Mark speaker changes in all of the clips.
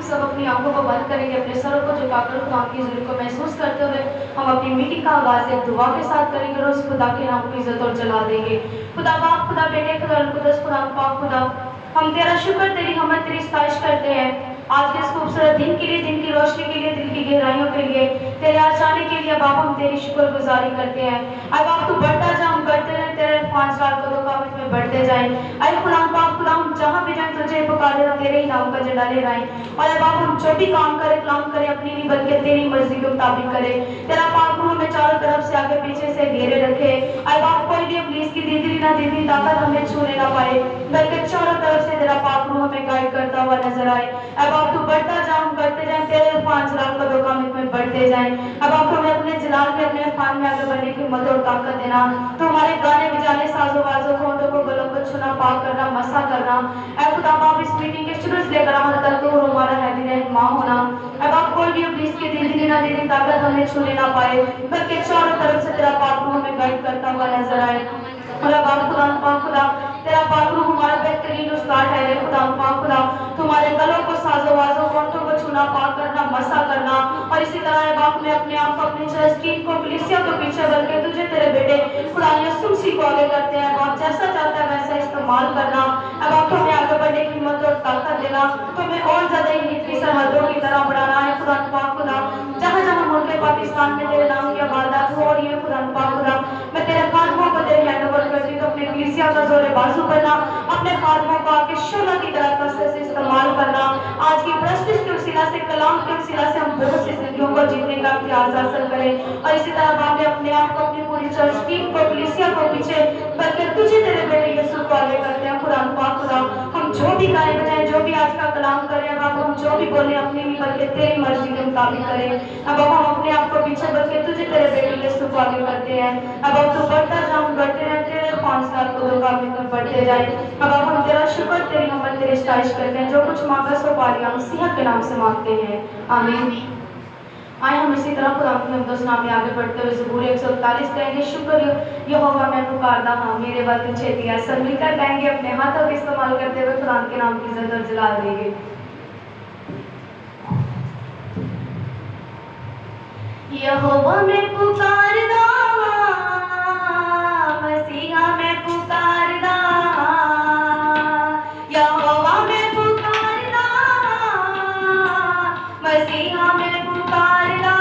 Speaker 1: सब अपनी आंखों को बंद करेंगे, अपने सरों को झुकाकर खुदा की हुजूर को महसूस करते हुए हम अपनी मीटिंग का आगाज एक दुआ के साथ करेंगे और उस खुदा के नाम की इज्जत और जला देंगे। खुदा बाप, खुदा बेटे, खुदा रूह कुद्दुस, खुदा पाक खुदा, हम तेरा शुक्र, तेरी हमद, तेरी सताइश करते हैं आज के इस खूबसूरत दिन के लिए, दिन की रोशनी के लिए, दिल की गहराइयों के लिए, तेरे आ जाने के लिए बाप हम तेरी शुक्र गुजारी करते हैं। अरे बाप तू बढ़ता जा, हम बढ़ते रहें, तेरे 5 लाख कदों का में बढ़ते जाएं। अरे खुदा पाक खुदा, हम जहाँ भी जाएं तुझे पुकारे ना, तेरे ही नाम का झंडा ले आएं। और अरे बाप हम जो भी काम करें अपनी नहीं बल्कि तेरी मर्जी के मुताबिक करें। तेरा पाक हमें चारों तरफ से आगे पीछे से घेरे रखे। अरे बाप कोई भी इब्लीस की दीदी ना दीदी ताकत हमें छूने ना पाए, बल्कि चारों तरफ से तेरा पाक हमें गाइड करता हुआ नजर आए। अब आप तू बढ़ता जा, हम बढ़ते जाएं, तेरे 5 लाख कदों का में बढ़ते जाएं। अब आप हमें अपने जलाल में, अपने खान में आगे बढ़ने की मदद और ताकत देना। तो हमारे गाने बजाने, साजो बाजों को, होठों को, गलों को छूना, पाक करना, मसा करना। ऐ खुदा बाप इस मीटिंग के शुरू से लेकर आखिर तक तो हमारा हैदी रहनुमा होना। अब आप कोई भी इब्लीस की दीदी ना दीदी ताकत हमें छूने ना पाए, बल्कि चारों तरफ से तेरा पाक हमें गाइड करता हुआ नजर आए। खुदा बाप खुदा पाक खुदा, तेरा पाक रूह हमारा बेहतरीन उस्ताद है। खुदा पाक खुदा, तुम्हारे गलों को, साजो बाजों को, होठों को छूना, पाक करना, मसा करना। और इसी तरह बाप में अपने आप को, अपनी चर्च टीम को, कलीसिया को पीछे बल्कि तुझे तेरे बेटे खुदा यीशु मसीह को आगे करते हैं। बाप जैसा चाहता है वैसा इस्तेमाल करना। अब आप हमें आगे बढ़ने की हिम्मत और ताकत देना, तुम्हें और ज्यादा ही सरहदों की तरह बढ़ाना है। खुदा पाक खुदा, जहाँ जहाँ मुल्क पाकिस्तान में तेरे नाम की इबादत हो रही है, खुदा पाक खुदा, मैं तेरे खादमों को तेरे हैंड ओवर करती हूँ। तो अपने कलीसिया का जोरे बाजू करना, अपने खादमों को आके शोला की तरह कसरत से इस्तेमाल करना। आज की प्रस्तुति के वसीला से, कलाम के वसीला से हम बहुत सी जिंदगियों को जीतने का इम्तियाज हासिल करें। और इसी तरह बाप ने अपने आप को, अपनी पूरी चर्च टीम को, कलीसिया को पीछे बल्कि तुझे तेरे बेटे यीशु को आगे करते हैं। खुदा पाक खुदा, हम जो भी गाए बजाएं, जो भी आज का कलाम करें, बाप हम जो भी बोले अपनी नहीं बल्कि तेरी मर्जी के मुताबिक करें। अब हम अपने आप को पीछे बल्कि तुझे तेरे बेटे यीशु को आगे करते हैं। अब तू बढ़ता जा, हम बढ़ते हैं, तेरे 5 लाख कदों का में बढ़ते जाए। अब हम तेरा शुक्र, तेरी हमद, तेरी सताइश करते हैं। जो कुछ मांगा सो पा लिया, मसीहा के नाम से मांगते हैं, आमीन। आए हम इसी तरह खुदा के मुकद्दस नाम में आगे बढ़ते हुए ज़बूर 141 कहेंगे, शुक्र यहोवा मैं पुकारदा हाँ, मेरे वक्त छेती है। सब मिलकर कहेंगे, अपने हाथों का इस्तेमाल करते हुए खुदा के नाम की इज्जत और जलाल देंगे। यहोवा मैं पुकारदा हाँ, मसीहा मैं पुकारदा हाँ, यहोवा मैं पुकारदा हाँ, मसीहा मैं पुकारदा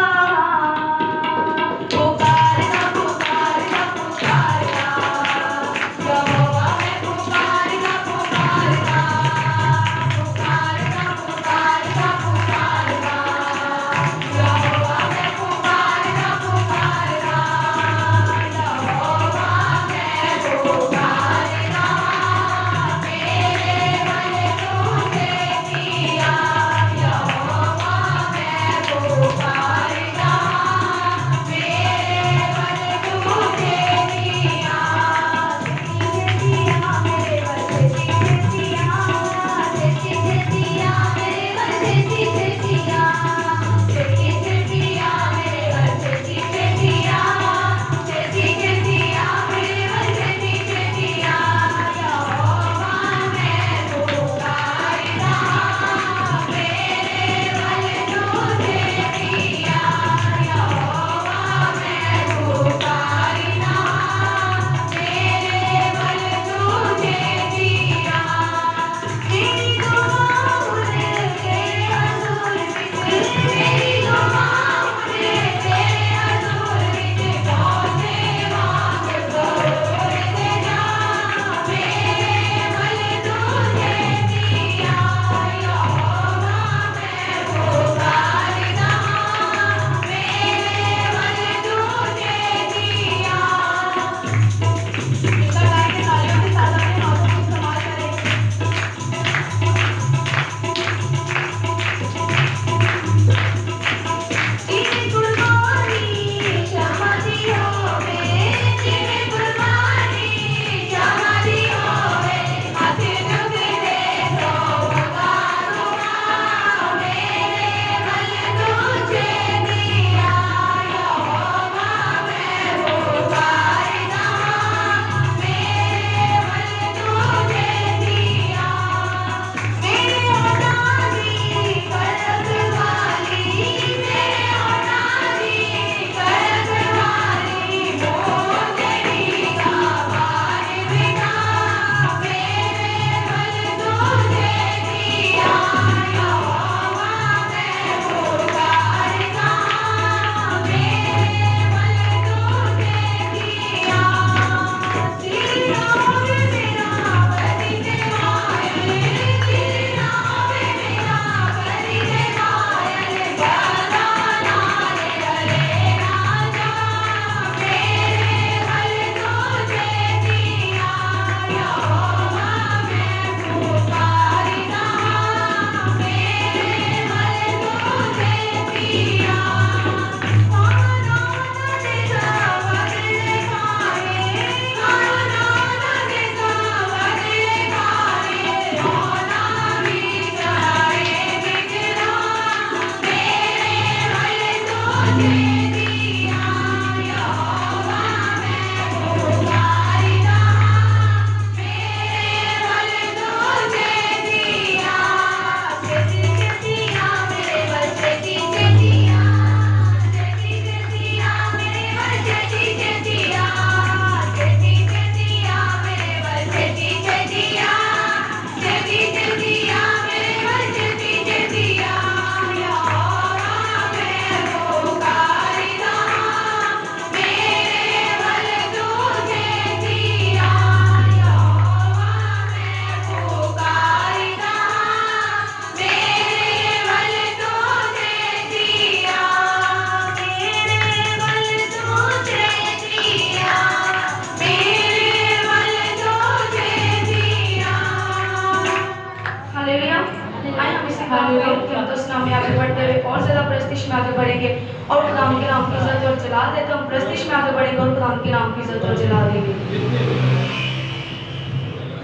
Speaker 1: कि हम तो इस नाम में आगे बढ़ते हुए और ज़्यादा प्रस्तिश में आगे बढ़ेंगे और खुदाम के नाम की इज्जत और जला दे तो हम प्रस्तिश में आगे बढ़ेंगे और खुदाम के नाम की इज्जत और जला देंगे।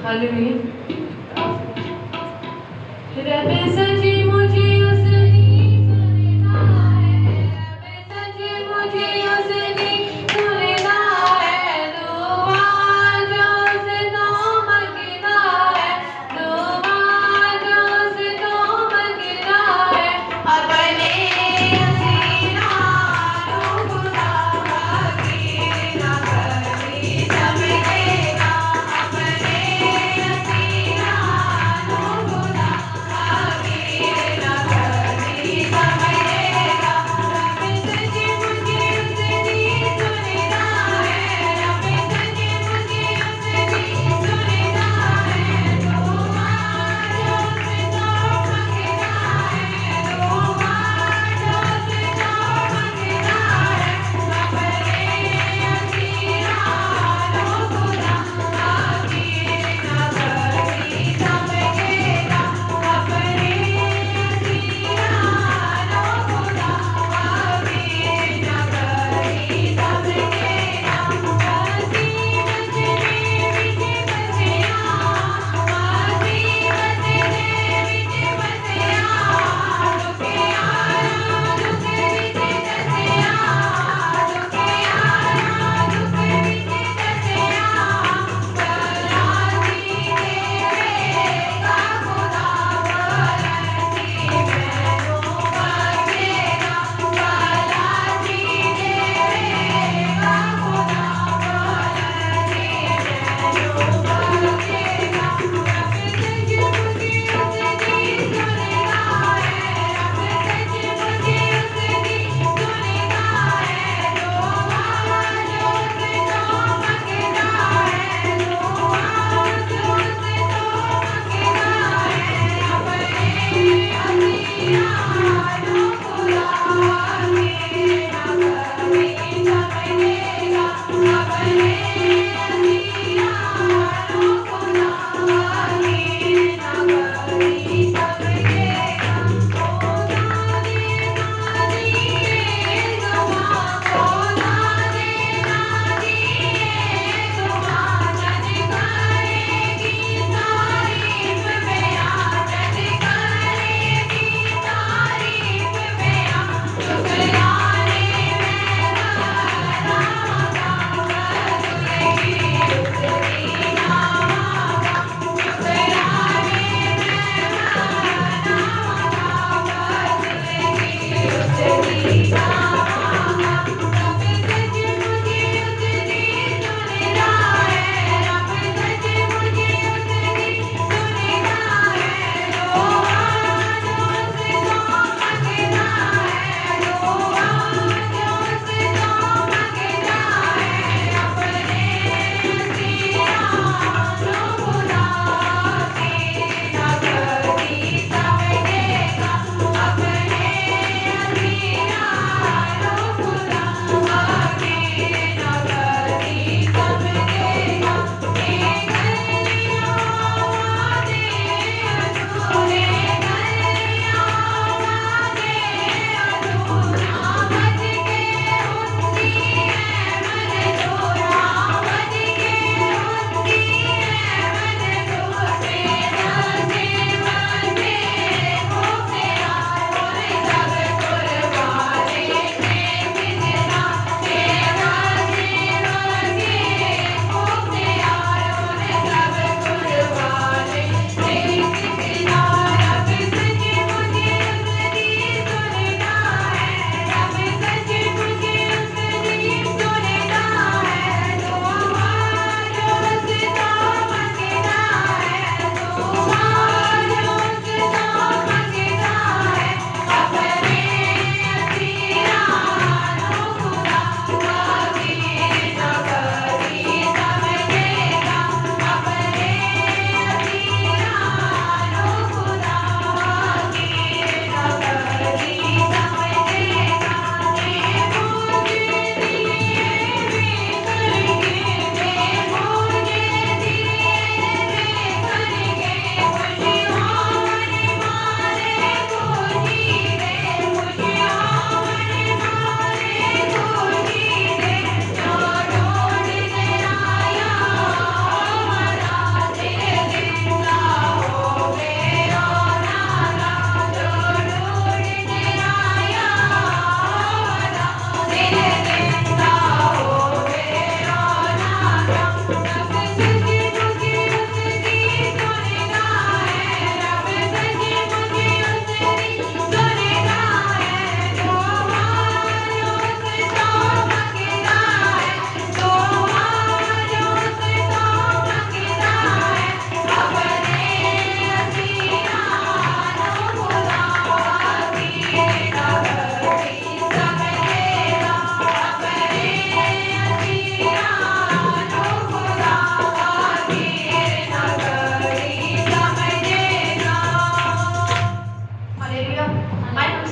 Speaker 1: हालेलुया। रब सजी मुझे उस नींद सुनना है, रब सजी मुझे उस नींद सुनना है, दुआ जो से तो मंगना है, दुआ जो से तो मंगना है, अपने हसीना रो खुदा की ना कभी समझेगा, अपने हसीना रो खुदा की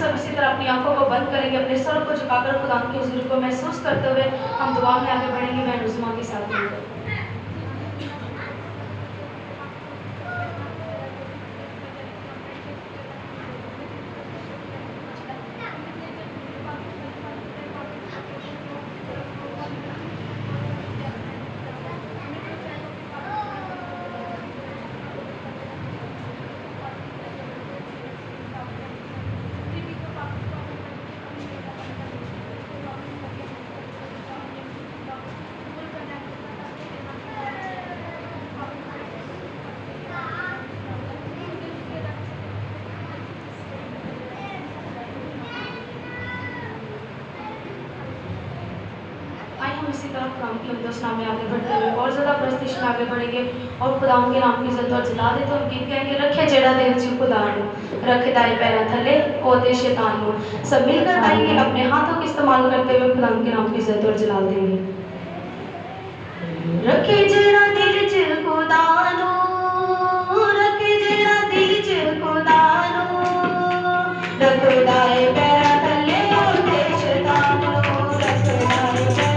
Speaker 1: सब इसी तरह अपनी आंखों को बंद करेंगे, अपने सर को झुकाकर खुदा की हुजूरी को महसूस करते हुए हम दुआ में आगे बढ़ेंगे। मैं उस्मा के साथ मिलकर इसी तरह खुदा की अमदोस नाम में आगे बढ़ते हुए और ज़्यादा प्रस्तिश में आगे बढ़ेंगे और खुदा के नाम की इज्जत और जला दे। तो हम गीत गाएंगे, रखे जेड़ा दिल च खुदा नू, रखे दाए पैरा थले ओदे शैतान नू। सब मिलकर गाएंगे, अपने हाथों का इस्तेमाल करते हुए खुदा के नाम की इज्जत और जला देंगे। रखे जेड़ा दिल च खुदा नू, रखे जेड़ा दिल च खुदा नू, रखे दाए पैरा थले ओदे शैतान नू, रखे दाए पैरा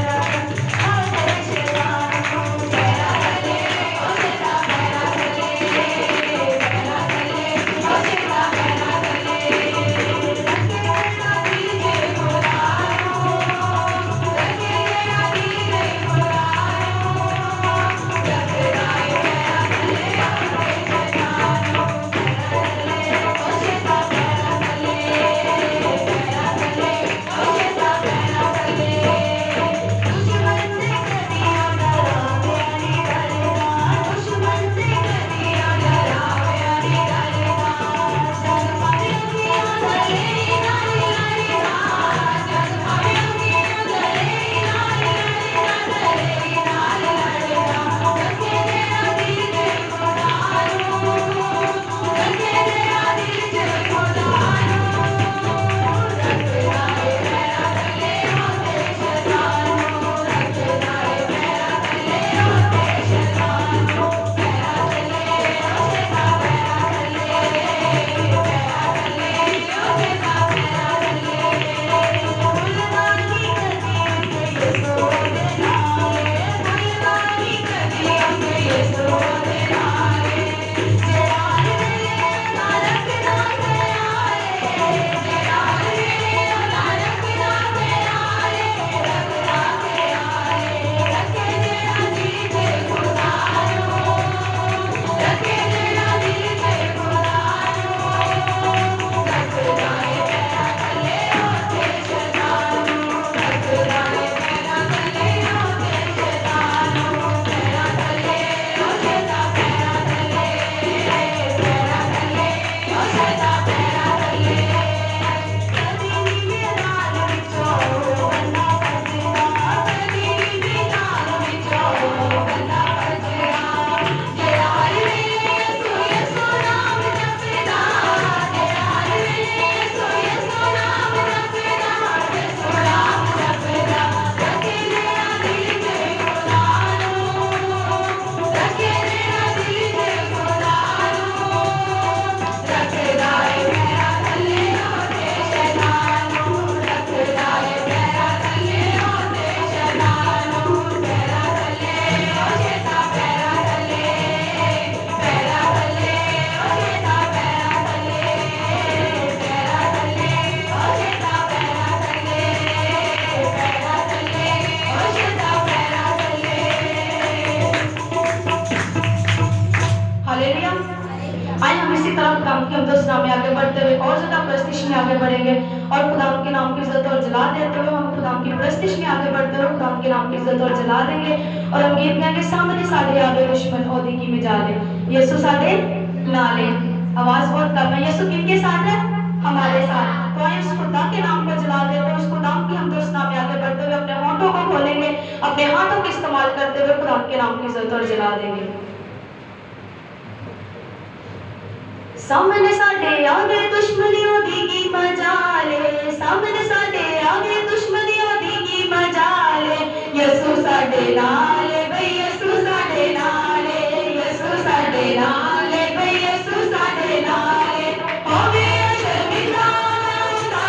Speaker 1: में आगे बढ़ते हुए और ज़्यादा प्रस्तिश में आगे बढ़ेंगे और खुदा के नाम की इज्जत और जला देते हुए हम खुदा की प्रस्तिश में आगे बढ़ते हुए खुदा के नाम की इज्जत और जला देंगे। और हम गीत गाएंगे, सामने साढ़े आगे दुश्मन ओदी की में जाले, यीशु साढ़े नाले। आवाज़ बहुत कम है। यीशु किनके साथ है? हमारे साथ। तो आइए उस खुदा के नाम को जला देते हुए उस खुदा की हम दोस्त नाम में आगे बढ़ते हुए अपने होठों को खोलेंगे, अपने हाथों का इस्तेमाल करते हुए खुदा के नाम की इज्जत और जला देंगे। सामने साढ़े आगे दुश्मनियों दी की मजाले, सामने साढ़े आगे दुश्मनियों दी की मजाले, यीशु साढ़े नाले भाई, यीशु साढ़े नाले, यीशु साढ़े नाले भाई, यीशु साढ़े नाले। होवे शर्मिंदा ना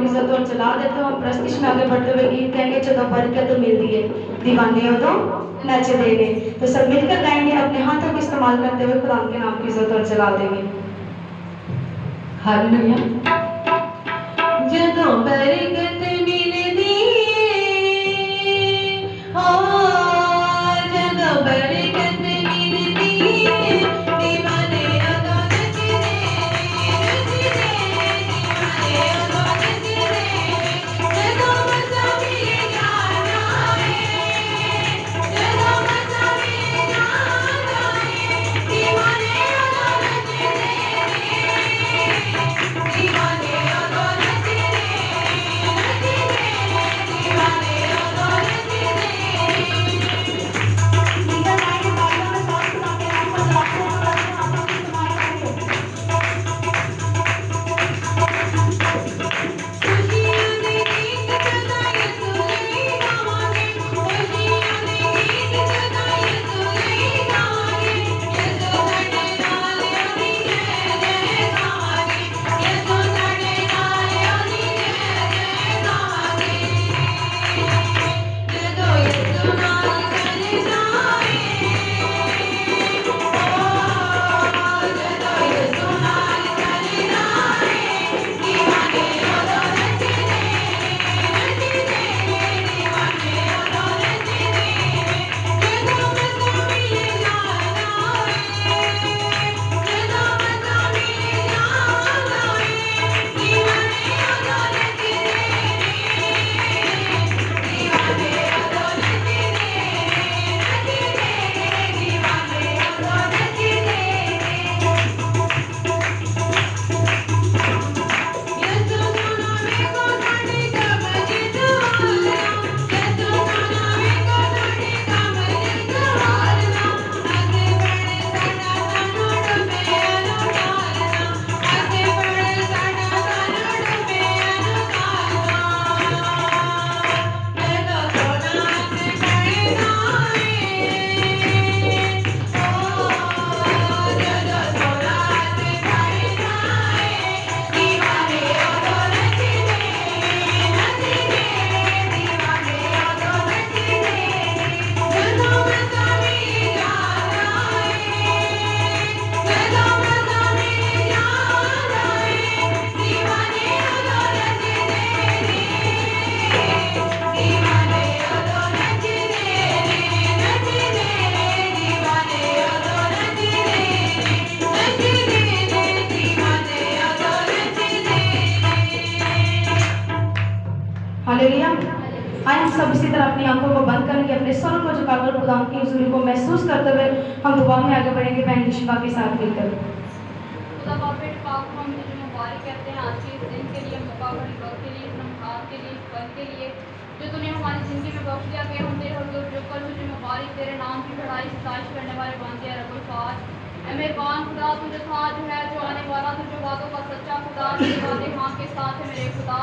Speaker 1: इज्जत और जलाल देते हो। हम प्रस्तिश में आगे बढ़ते हुए गीत गाएंगे जब बरकत मिलती है दीवाने हो तो नच देंगे। तो सब मिलकर गाएंगे, अपने हाथों का इस्तेमाल करते हुए खुदा के नाम की इज्जत और जलाल देंगे। हालेलुया। जदों बरकत मिलदी हो, जदों बरकत मिलदी दीवाने अगों नच दे, दीवाने अगों नच दे। जदों मज़ा मिले जाना है, जदों मज़ा मिले जाना है, दीवाने अगों नच दे, दीवाने अगों नच दे, नच दे, दीवाने अगों नच दे। नीचे लाइन बाजू में साथ खुदा के नाम को जलाते हैं और अपने हाथों का इस्तेमाल करेंगे। खुशियों दे गीत जगाए सुले गावांगे, खुशियों दे गीत जगाए सुले गावांगे। यसो साडे नाल ओदी जय जय गावांगे, यसो साडे नाल ओदी जय जय गावांगे। जदों यसो नाल चल जाए, जदों यसो नाल चल जाए, दीवाने अगों नच दे, नच दे, दीवाने अगों नच दे। जदों मज़ा मिले जाना है, जदों मज़ा मिले जाना है, दीवाने अगों नच दे, दीवाने अगों नच दे, नच दे, दीवाने अगों नच दे। यसो सोना वेखो साडे कमर जवालना, यसो सोना वेखो साडे कमर जवालना। अगे बढ़ साडा सानू डुबे अनुकालना, अगे बढ़ साडा सानू डुबे अनुकालना। जदों सोना अग बढ़ना है, जदों सोना अग बढ़ना है, दीवाने अगों नच दे, नच दे, दीवाने अगों नच दे। जदों मज़ा मिले जाना है, जदों मज़ा मिले जाना है, दीवाने अगों नच दे, दीवाने अगों नच दे, नच दे, दीवाने अगों नच दे, नच दे, दीवाने अगों नच दे। हालेलुया। आइए हम सब इसी तरह अपनी आंखों को बंद करेंगे, अपने सर को झुकाकर खुदा की हुजूरी को महसूस करते हुए हम दुआ में आगे बढ़ेंगे बहन शिफा के साथ मिलकर।
Speaker 2: खुदा बाप पाक को हम तुझे मुबारक कहते हैं आज के इस दिन के लिए, मौका बड़ी वक्त के लिए, इस नमहार के लिए, इस पल के लिए जो तूने हमारी ज़िंदगी में बख्श दिया कि हम तेरे हुजूर जो कल तुझे मुबारक तेरे नाम की बड़ाई सताइश करने वाले बनते हैं रब्बुल फाज। ऐ मेहरबान खुदा तू जो था जो है जो आने वाला, तू जो वादों का सच्चा खुदा, तेरे वादे हाँ के साथ है मेरे खुदा,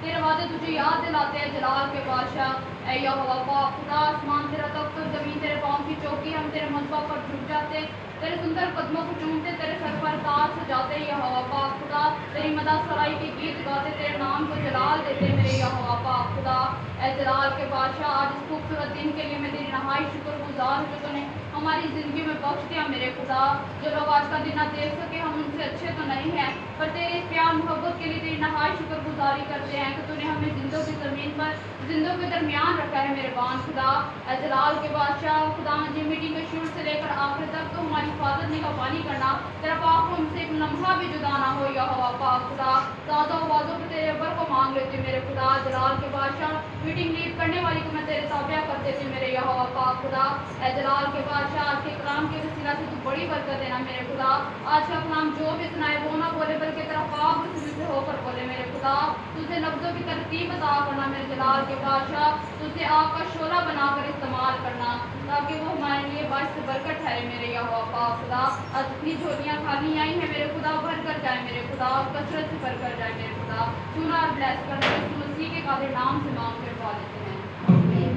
Speaker 2: तेरे वादे तुझे याद दिलाते हैं जलाल के बादशाह। ऐ यहोवा पाक खुदा, आसमान तेरा तख्त और ज़मीन तेरे पाँव की चौकी, हम तेरे मज़बा पर झुक जाते, तेरे सुंदर कदमों को चूमते, तेरे सर पर ताज सजाते यहोवा पाक खुदा, तेरी मदद सराई के गीत गाते, तेरे नाम को जलाल देते मेरे यहोवा पाक खुदा। ऐ जलाल के बादशाह, आज इस खूबसूरत दिन के लिए मैं तेरी नहाई शुक्रगुजार हूँ जो तूने हमारी ज़िंदगी में बख्श दिया मेरे खुदा। जो लोग आज का दिन ना देख सके हम उनसे अच्छे तो नहीं हैं, पर तेरे प्यार मोहब्बत के लिए तेरी नहाई शुक्रगुजारी करते हैं कि तूने हमें जिंदों की ज़मीन पर जिंदों के दरमियान रखा है मेरे बान खुदा। ऐ जलाल के बादशाह खुदा, जी मीटिंग के शुरू से लेकर आखिर तक तो हमारी हिफाजत निगहबानी करना, तेरा पाक को हमसे एक लम्हा भी जुदा ना हो यहोवा पाक खुदा। ताज़ा आवाज़ों पर तेरे अबर को मांग लेते मेरे खुदा। जलाल के बादशाह, मीटिंग लीड करने वाली को मैं तेरे ताबिया कर देती मेरे यहोवा पाक खुदा। ऐ जलाल के बादशाह, आज के कलाम के वसीला से तू बड़ी बरकत देना मेरे खुदा। आज का कलाम जो भी सुनाए वो ना बोले बल्कि तेरा पाक से होकर बोले मेरे खुदा। तुझे लफ्ज़ों की तरतीब अता करना मेरे जलाल के बादशाह, तुझे आग का शोला बनाकर इस्तेमाल करना ताकि वो हमारे लिए बारिश से बरकत ठहरे मेरे यहोवा पाक खुदा। आज इतनी झोलियाँ खाली आई हैं मेरे खुदा, भर कर जाए मेरे खुदा, और कसरत से भर कर जाए मेरे खुदा। चुना और ब्लेस करने यीशु मसीह के कादिर नाम से मांग कर पा लेते हैं,
Speaker 3: आमीन।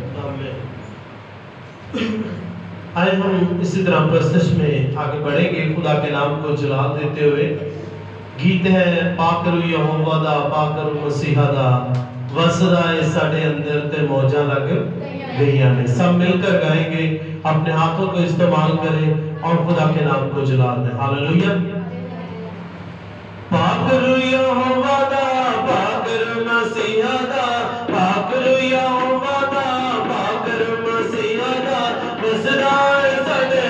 Speaker 3: आइए हम इसी तरह प्रस्तुत में आगे बढ़ेंगे खुदा के नाम को जलाल देते हुए। गीत है पाकरू यहोवा दा पाकरू मसीहा दा वसदा है साडे अंदर ते मौजा लग गईयां ने। सब मिलकर गाएंगे, अपने हाथों को इस्तेमाल करें और खुदा के नाम को जला दें। हालेलुया। पाकरू यहोवा दा पाकरू मसीहा दा पाकरू यहोवा दा पाकरू मसीहा दा वसदा है साडे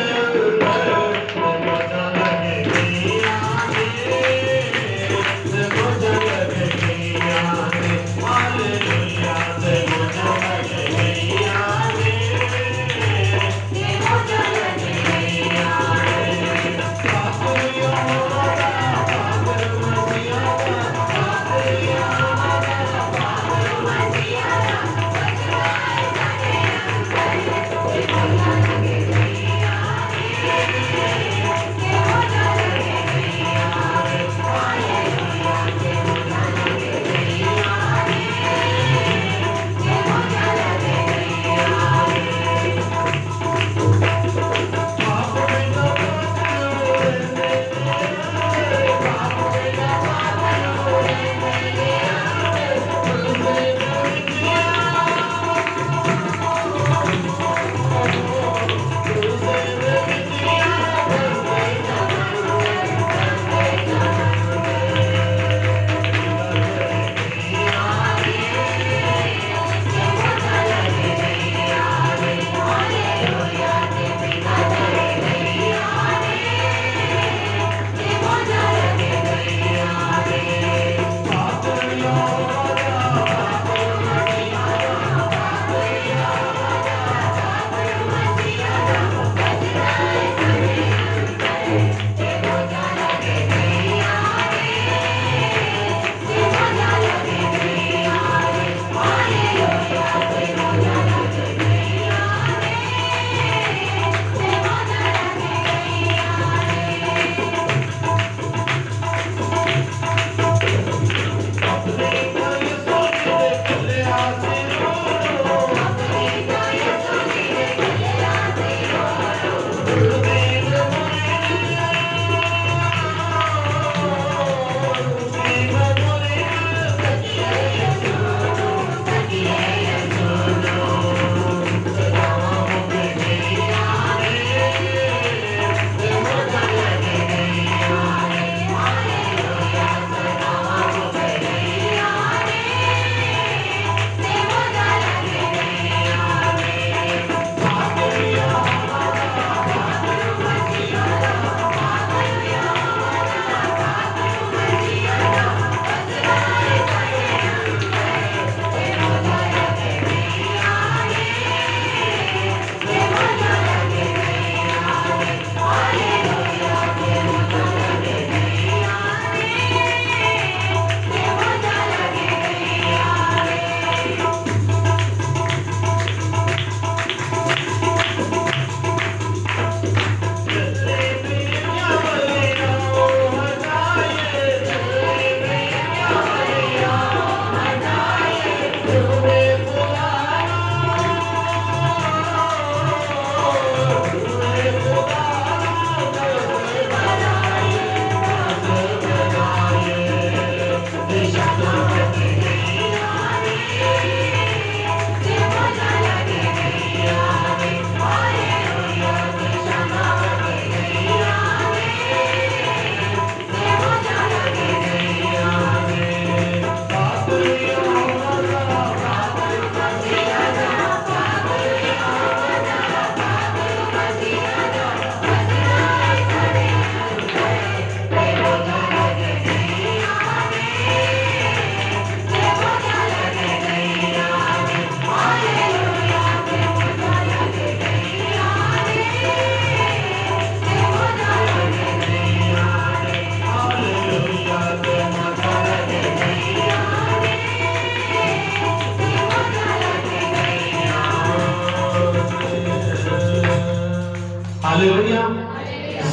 Speaker 3: हालेलुया।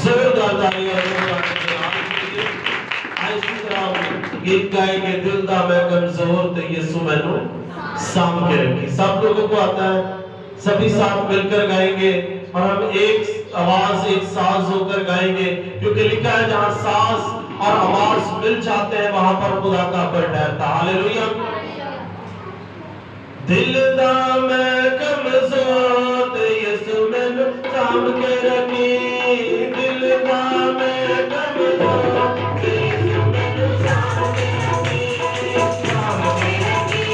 Speaker 3: जोरदार तालियां इसी तरह गीत गाएंगे दिल दा मैं कमजोर ते यीशु मैनू साम के रखी। सब लोगों को आता है, सभी साथ मिलकर गाएंगे और हम एक आवाज एक साज होकर गाएंगे, क्योंकि लिखा है जहां साज और आवाज मिल जाते हैं, वहां पर खुदा का पर ठहरता। हालेलुया। दिल दा मैं कमजोर यीशु मैनू थाम के रखी, दिल दा मैं कमजोर यीशु मैनू थाम के रखी, थाम के रखी,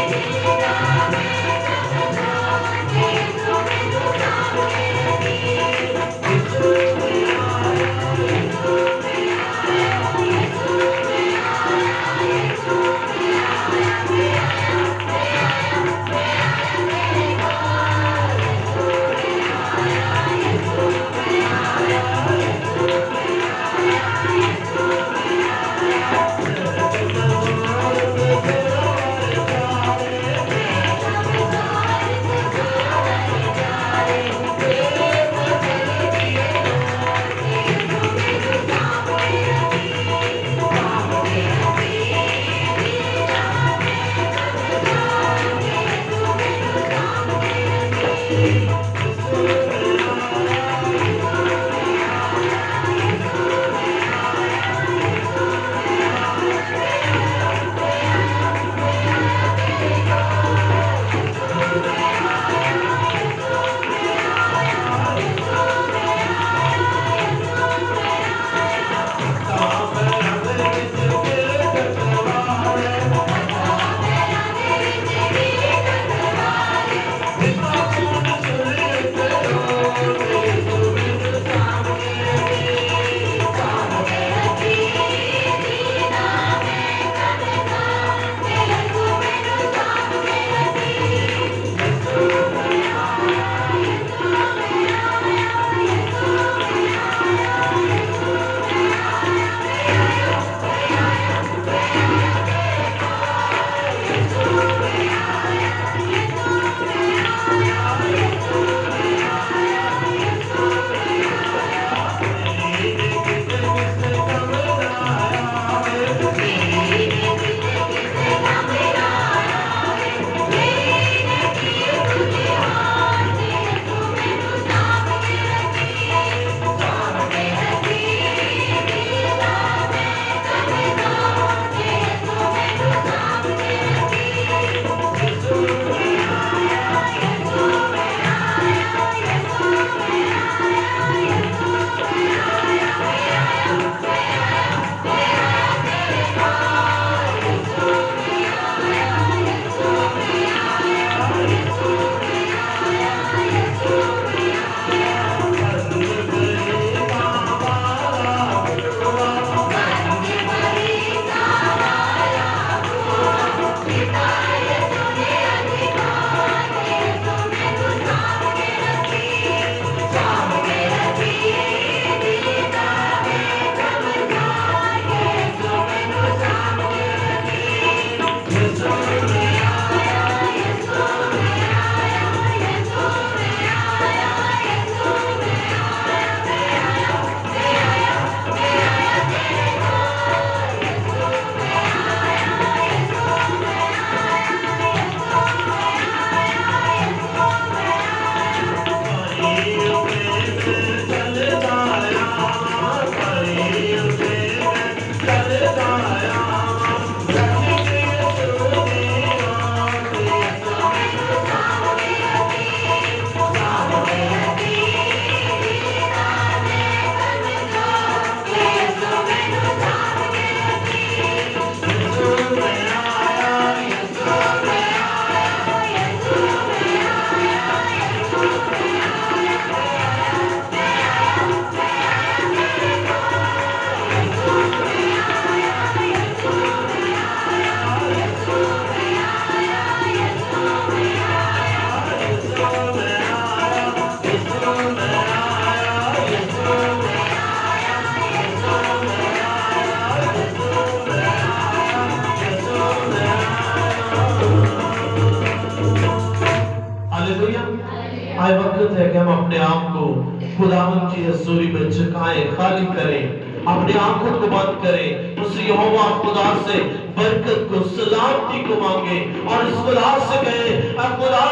Speaker 3: दिल दा मैं कमजोर यीशु मैनू थाम के रखी, यीशु में आया, यीशु में आया, यीशु में आया, यीशु में आया, आए वक्त है कि हम अपने आप को खुदावंद की हजूरी में झुकाएं, खाली करें, अपने आंखों को बंद करें, उस यहोवा खुदा से बरकत को, सलामती को मांगे और इस खुदा से कहें, खुदा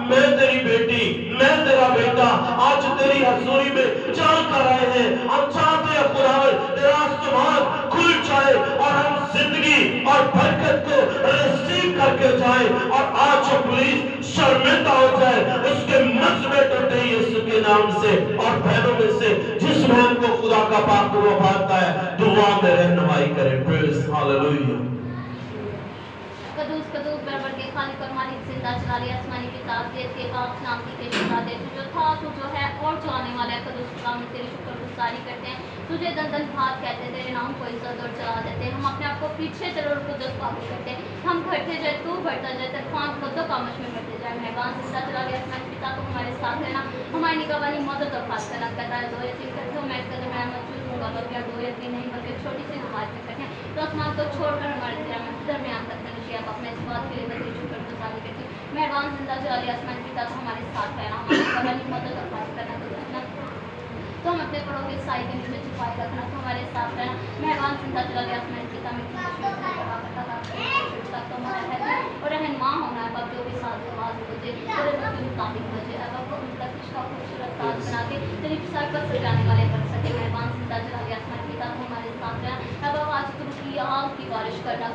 Speaker 3: मैं तेरी बेटी, मैं तेरा बेटा आज तेरी हजूरी में चल कर आए हैं, हम चाहते हैं खुदावंद तेरा आसमान खुल जाए और हम जिंदगी और बरकत को रिसीव करके जाए, और आज जो पुलिस शर्मिंदा हो जाए उसके मजमे टूटे यीशु के नाम से। और बहनों में से जिस बहन को खुदा का पाक दुआ पाता है, दुआ में रहनुमाई करे। Praise hallelujah.
Speaker 4: कदूस कदूस बरबर के खालिक और मालिक जिंदा जलाली आसमानी के साथ देश के पाक नाम की शुक्र दे, तू जो था, तू जो है और जो आने वाला है। कदूस खुदा में तेरी शुक्रगुजारी करते हैं, तुझे दन दन भात कहते हैं, तेरे नाम को इज्जत और चला देते हैं। हम अपने आप को पीछे तेरे और कुदस पागल करते हैं, हम घटते जाए तू बढ़ता जाए, तेरे पांच कदों कामश में बढ़ते जाए। मेहरबान जिंदा जलाली आसमानी पिता को हमारे साथ रहना, हमारी निगरानी मदद और खास करना कहता है। 2 या 3 करते हो मैं कदम मैं मौजूद हूँगा, बल्कि 2 या 3 नहीं बल्कि छोटी सी आवाज में करते हैं तो आसमान को छोड़कर हमारे दरमियान तक मनुष्य आप अपने इस बात के लिए बड़ी शुक्रगुजारी करती हूँ। मेहरबान जिंदा जलाली आसमान पिता को हमारे साथ रहना, हमारी निगरानी मदद और खास करना तो हम अपने पड़ों के साई के नीचे छुपाए रखना, तो हमारे साथ रहना। मेहरबान जिंदा जलाली आसमान पिता में और रहनुमा होना है बाप, जो भी साथ आवाज बजे तेरे मुंह के मुताबिक बजे, अब आपको उनका किस्सा खूबसूरत ताज बना के तेरी सर पर सजाने वाले बन सके। मेहरबान जिंदा जलाली आसमान पिता को हमारे साथ रहना। अब आज तुम की आग की बारिश करना,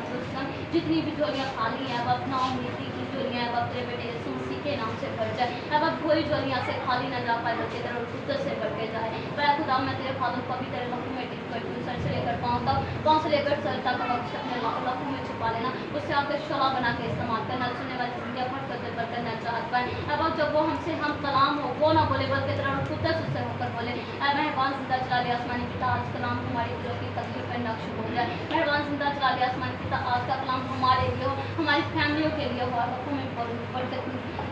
Speaker 4: जितनी भी झोलियाँ खाली हैं अब अपना उम्मीदी की झोलियाँ अब तेरे बेटे यीशु मसीह के नाम से भर जाए। अब कोई झोलियाँ से खाली न जा पाए, बल्कि तेरे कुदरत से भर के जाए। पर खुदा मैं तेरे फादर को भी तेरे लहू में टिक करती हूँ, सर से लेकर पाँव तक, पाँव से लेकर सर तक अब अपने लहू में छुपा लेना, उससे आपके शला बना के इस्तेमाल करना, सुनने वाली दुनिया भर करते पर करना चाहत पाए। अब जब वो हमसे हम कलाम हो वो ना बोले, बल्कि तेरा कुदरत उससे होकर बोले। मेहरबान जिंदा जलाली आसमानी पिता आज कलाम हमारी दिलों की तकलीफ पर नक्श हो जाए। मेहरबान जिंदा जलाली आसमानी पिता आज का कलाम हमारे लिए हो, हमारी फैमिलियों के लिए हो, हमें बरकत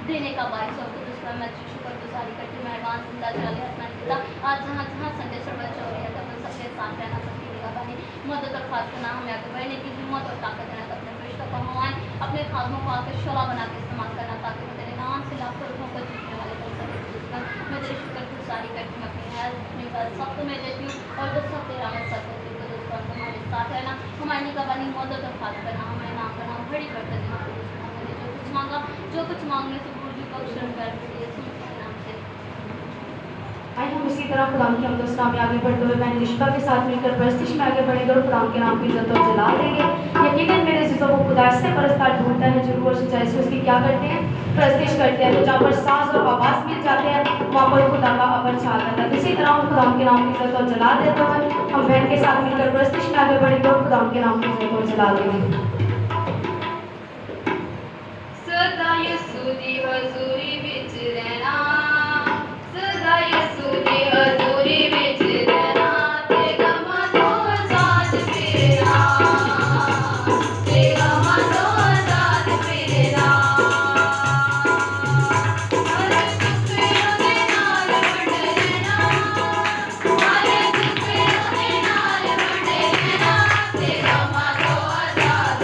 Speaker 4: देने का बायस हो। तो दूसरा मैं शुक्रगुजारी करती हूँ। मेहरबान जिंदा जलाली आसमानी पिता आज जहाँ जहाँ संडे सर्विस हो रही है तब सबके साथ रहना, सबकी निगरानी मदद और खास करना, हमें आगे बढ़ने की हिम्मत और ताकत देना, अपने फरिश्तों को हवाएं अपने खादमों को आकर शोला बना के इस्तेमाल करना, ताकि वो तेरे नाम से लाखों लोगों को जीतने वाले बन सके। मैं तेरी शुक्रगुजारी करती हूँ, अपनी हेल्थ अपनी बात सब तुम्हें देती हूँ, और जो सब तेरा मैं सब करती हूँ। तो दोस्तों हमारे साथ रहना, हमारी निगरानी मदद और खास करना, हमें नाम का नाम बड़ी करते देना। मैंने जो कुछ मांगा, जो कुछ मांगने से भूल भी बख्शन कर दिए नाम से।
Speaker 1: आइए हम इसी तरह खुदाम की हमदोस्तां में आगे बढ़ते हुए बहन निष्पा के साथ मिलकर परस्तिश में आगे बढ़ेंगे और खुदाम के नाम की इज्जत और जलाल देंगे। यकीनन मेरे चीज़ों को खुदा से परस्तार ढूंढता है जरूर, और सच्चाई से उसकी क्या करते हैं, परस्तिश करते हैं। तो जहाँ पर सांस और आवाज़ मिल जाते हैं वहाँ पर खुदा का अमर छा जाता है। इसी तरह हम खुदाम के नाम की इज्जत और जलाल देते हैं, हम बहन के साथ मिलकर परस्तिश में आगे बढ़ेंगे और खुदाम के नाम की इज्जत और जलाल देंगे।
Speaker 2: सदा यीशु दी हजूरी विच रहना, सदा यीशु दी हजूरी विच रहना, तेरा मनो आजाद फिरना, तेरा मनो आजाद फिरना। हर दुखियों दे नाल बंड रहना, हर दुखियों दे नाल बंड रहना, तेरा मनो आजाद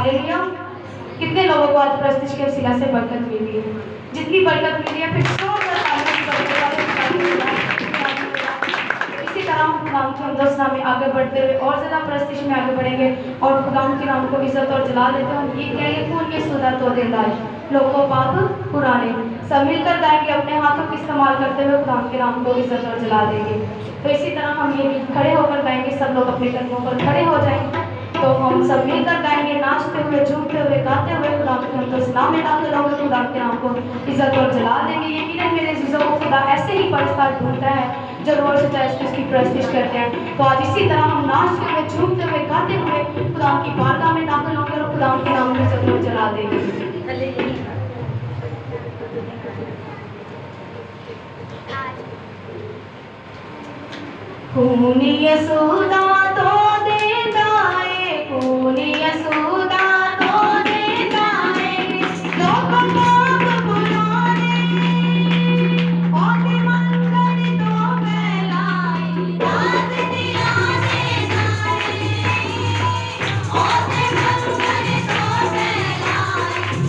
Speaker 1: हालेलुया। कितने लोगों को आज प्रस्तिश के वसीला से बरकत मिली है? जितनी बरकत मिली है फिर जोरदार तालियों की बरकत वाले इसी तरह हम खुदाम के अंदर नाम में आगे बढ़ते हुए और ज़्यादा प्रस्तिश में आगे बढ़ेंगे और खुदाम के नाम को इज्जत और जला देते हैं। हम ये कहेंगे कौन ये सुधा तो देदार लोगों पाप पुराने सब मिलकर गाएंगे, अपने हाथों का इस्तेमाल करते हुए खुदाम के नाम को इज्जत और जला देंगे। तो इसी तरह हम ये गीत खड़े होकर गाएंगे, सब लोग अपने कदमों पर खड़े हो जाएंगे। तो हम सब मिलकर गाएंगे, नाचते हुए, झूमते हुए, गाते हुए खुदाम के अंदर नाम में दाखिल होंगे, खुदाम के नाम को इज्जत और जला देंगे। यकीनन मेरे अज़ीज़ों को खुदा ऐसे ही परस्तार ढूंढता है जो रोज सच्चाई से उसकी प्रस्तिश करते हैं। तो आज इसी तरह हम नाचते हुए, झूमते हुए, गाते हुए खुदाम की बारगाह में दाखिल होंगे और खुदाम के नाम को इज्जत और जला देंगे। खून यसूदा तो देता है, खून यसूदा तो देता है, लोग पाप पुराने और मंगल तो फैलाए, राज दिया देता है और मंगल तो फैलाए,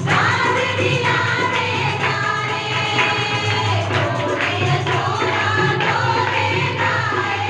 Speaker 1: राज दिया देता है, खून यसूदा तो देता है।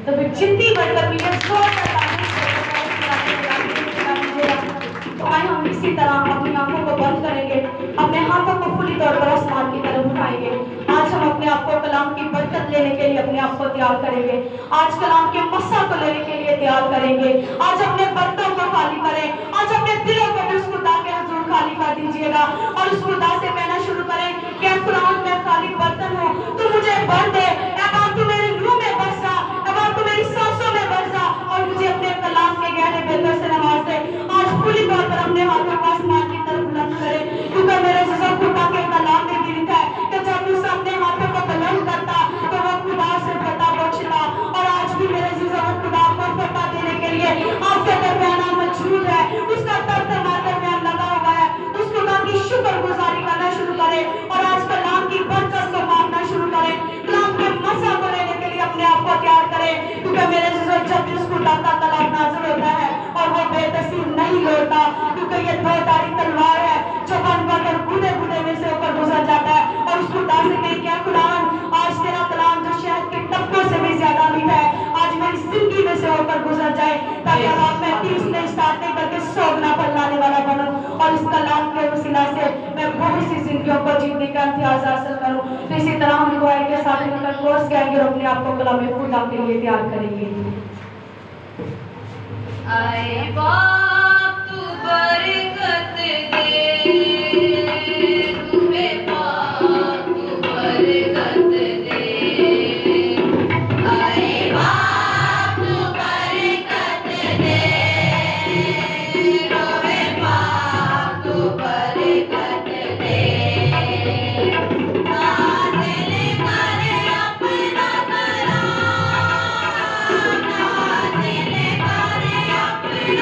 Speaker 1: तो फिर जितनी बढ़कर मिले जोर से तारीफ करें। तो आए हम इसी तरह अपनी आंखों को बंद करेंगे, अपने हाथों को खुली तौर पर आसमान की तरफ उठाएंगे। आज हम अपने आप को कलाम की बरकत लेने के लिए अपने आप को तैयार करेंगे। आज कलाम के मस्सा को लेने के लिए तैयार करेंगे। आज अपने बर्तनों को खाली करें। आज अपने दिलों को भी उस खुदा के हजूर खाली कर दीजिएगा और उस खुदा से कहना शुरू करें कि ऐ कुरान मैं खाली बर्तन हूँ, तू मुझे भर दे। ऐ बाप तू मेरे रूह में बस जा, ऐ बाप तू मेरी सांसों में बस जा और मुझे अपने कलाम के गहरे बेहतर से नवाज दे। आज खुली तौर पर अपने हाथों को आसमान की तरफ बुलंद करें, क्योंकि मेरे जिस्म खुदा के कलाम में भी लिखा है कि जब तू अपने हाथों को बुलंद करता तो वो खुदा से फतह बख्शता। और आज भी मेरे जिस्म खुदा को फतह देने के लिए आपके दरमियान मौजूद है, उसका दर्द हमारे दरमियान लगा हुआ है। उस खुदा की शुक्रगुजारी करना शुरू करें और आज कलाम की बरकत को मांगना शुरू करें। कलाम के मज़ा को लेने के लिए अपने आप को तैयार करें, क्योंकि मेरे जिस्म जब भी उस खुदा का कलाम नाज़िल होता है और वो बेतसीर नहीं होता, क्योंकि ये दो धारी तलवार है जो बन बनकर बूढ़े बूढ़े में से होकर गुजर जाता है। और उस खुदा से कहीं क्या कुरान, आज तेरा कलाम जो शहद के टप्पों से भी ज्यादा मीठा है, आज मेरी जिंदगी में से होकर गुजर जाए, ताकि अब मैं 30 नहीं स्टार्ट नहीं करके 100 गुना पर लाने वाला बनूं और इस कलाम के वसीला से मैं बहुत सी जिंदगियों को जीतने का इम्तियाज हासिल करूं। तो इसी तरह हम दुआएं के साथ मिलकर कोर्स गाएंगे और अपने आप को कलाम खुदा के लिए तैयार करेंगे।
Speaker 2: आए बाप तू बरकत दे, तुम्हें बाप तू बरकत दे। आए बाप तू बरकत दे, तुम्हें बाप तू बरकत दे। नाज़िल करे अपना कलाम, नाज़िल करे अपना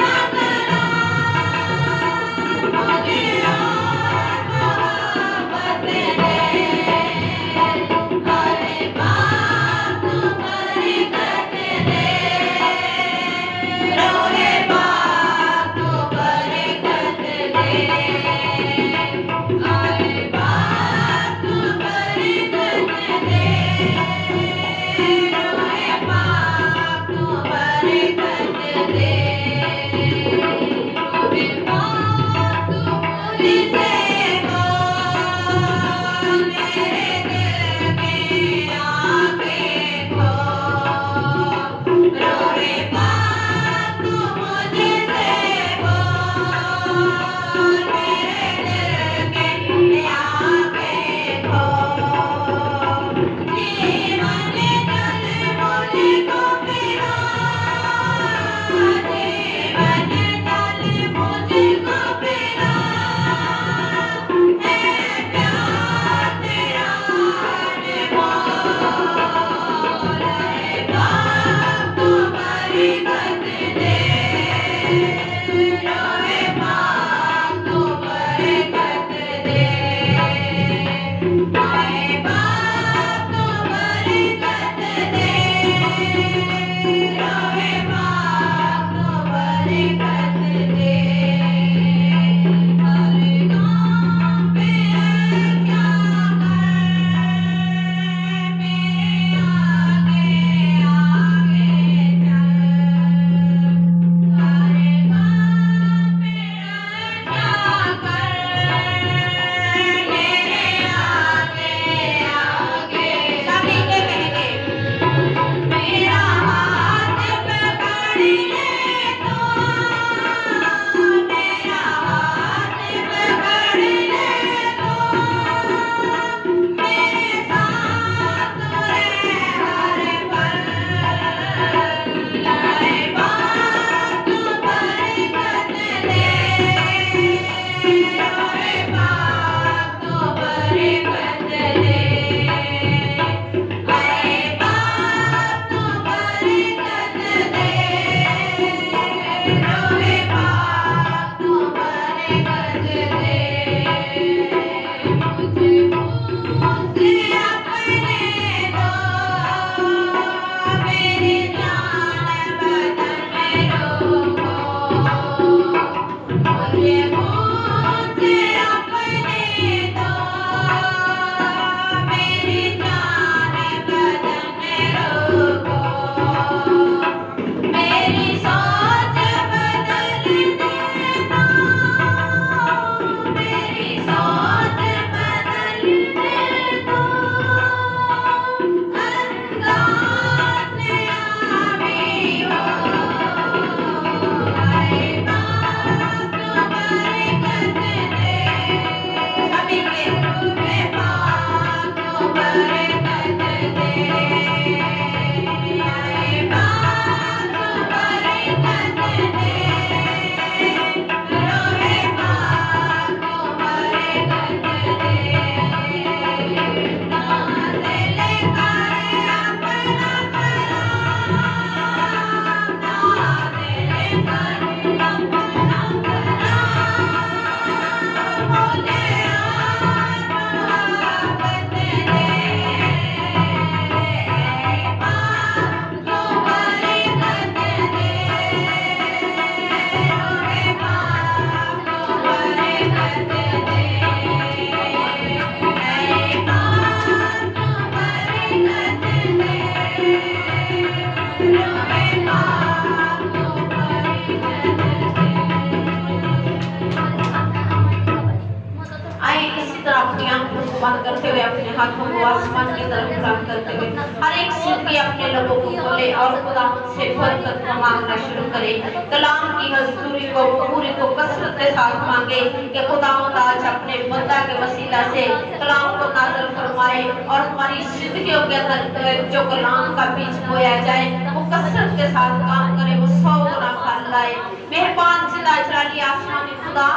Speaker 5: आइए इसी तरह अपनी आंखों को बंद करते हुए अपने हाथों को आसमान की तरफ बुलंद करते हुए हर एक सिद्धि अपने लबों को खोले और खुदा से बरकत का मांगना शुरू करे। कलाम की हजूरी को पूरी को कसरत के साथ मांगे कि खुदा आज अपने बंदा के वसीला से कलाम को नाज़िल फरमाए और हमारी जिंदगियों के अंदर जो कलाम का बीज बोया जाए वो कसरत के साथ काम करे, वो 100 गुना फल लाए। मेहरबान जिंदा जलाली आसमानी खुदा,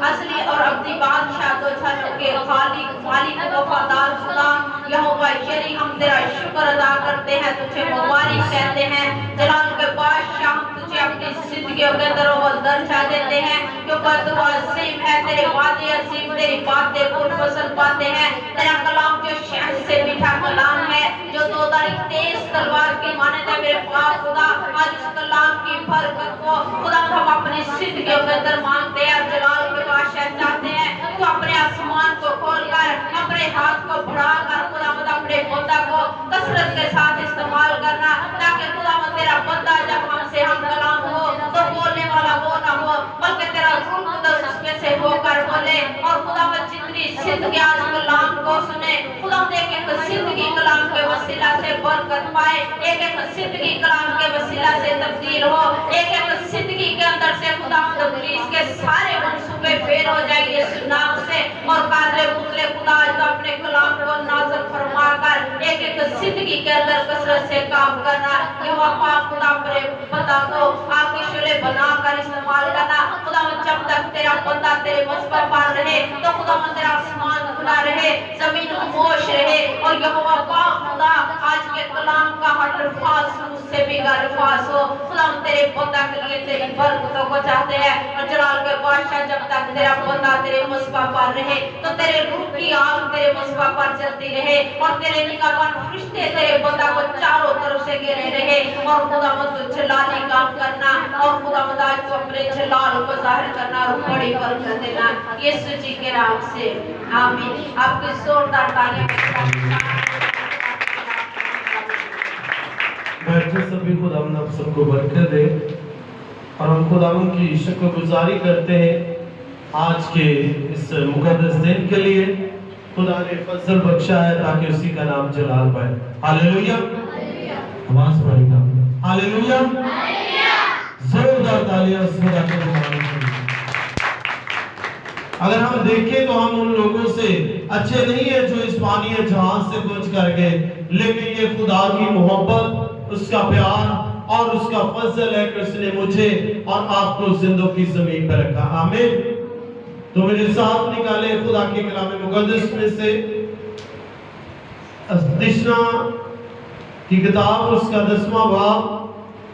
Speaker 5: असली और अब्दी बादशाह दो जहानों के खालिक वफादार खुदा यहोवा यरी, हम तेरा शुक्र अदा करते हैं, तुझे मुबारक कहते हैं। जलाल के बादशाह, हम तुझे अपनी जिंदगियों के अंदर अव्वल दर्जा देते हैं क्योंकि तू अजीम है, तेरे वादे अजीम, तेरी बातें पुरफसल बातें हैं। तेरा कलाम जो शहद से मीठा कलाम है, जो दोधारी तेज तलवार की मानद है मेरे पास खुदा, आज उस कलाम की बरकत को खुदा हम अपनी जिंदगियों के अंदर मांगते हैं। जलाल के बादशाह चाहते हैं तू अपने आसमान को खोलकर अपने हाथ को बढ़ाकर खुदा अपने बंदा को कसरत के साथ इस्तेमाल करना, ताकि खुदा तेरा बंदा जब हमसे हम कलाम हो तो बोलने वाला वो ना हो बल्कि तेरा रूह कुदस उसमें से होकर बोले और खुदा जितनी जिंदगी आज कलाम को सुने खुदा एक एक जिंदगी कलाम के वसीला से बरकत पाए, एक एक जिंदगी कलाम के वसीला से तब्दील हो, एक एक जिंदगी के अंदर से खुदा पुलिस के सारे मंसूबे फेल हो जाएंगे नाम से और कादरे पुतले खुदा जो अपने कलाम को नाज़िल फरमा कर एक एक जिंदगी के अंदर कसरत से काम करना। यहोवा खुदा अपने बंदा को आपके शोले बनाकर इस्तेमाल करना। खुदा जब तक तेरा बंदा तेरे मस्बर पर रहे तो खुदा तेरा आसमान खुला रहे, जमीन खामोश रहे और यहोवा खुदा आज के कलाम का हर अल्फाज उससे भी अल्फाज हो। खुदा तेरे बंदा के लिए तेरी बरकतों को चाहते हैं और जलाल के बादशाह जब तक तेरा बंदा तेरे मस्बा पर रहे तो तेरे रूह की आग तेरे मस्बा पर जलती रहे और तेरे निगाहबान फरिश्ते तेरे बंदा को चारों तरफ से घेरे रहे और खुदा तो जलाली काम करना और खुदा आज तो अपने जलाल को जाहिर करना और बड़ी बरकत देना यीशु जी के नाम से आमीन। आपके जोरदार तालियां
Speaker 3: बैठे सभी खुदा आप सबको बरकत दे और हम खुदा की शुक्रगुजारी करते हैं आज के इस मुकद्दस दिन के लिए। खुदा ने फजल बख्शा है ताकि उसी का नाम जलाल पाए। हालेलुया, आवाज बढ़ेगा, हालेलुया, जोरदार तालियां खुदा के नाम के। अगर हम देखें तो हम उन लोगों से अच्छे नहीं है जो इस पानी जहाज से कूच कर गए, लेकिन ये खुदा की मोहब्बत, उसका प्यार और उसका फजल है कि उसने मुझे और आपको जिंदों की जमीन पर रखा। आमीन। तो मेरे साथ निकाले खुदा के कलाम मुकद्दस में से दिशना की किताब उसका 10वां बाब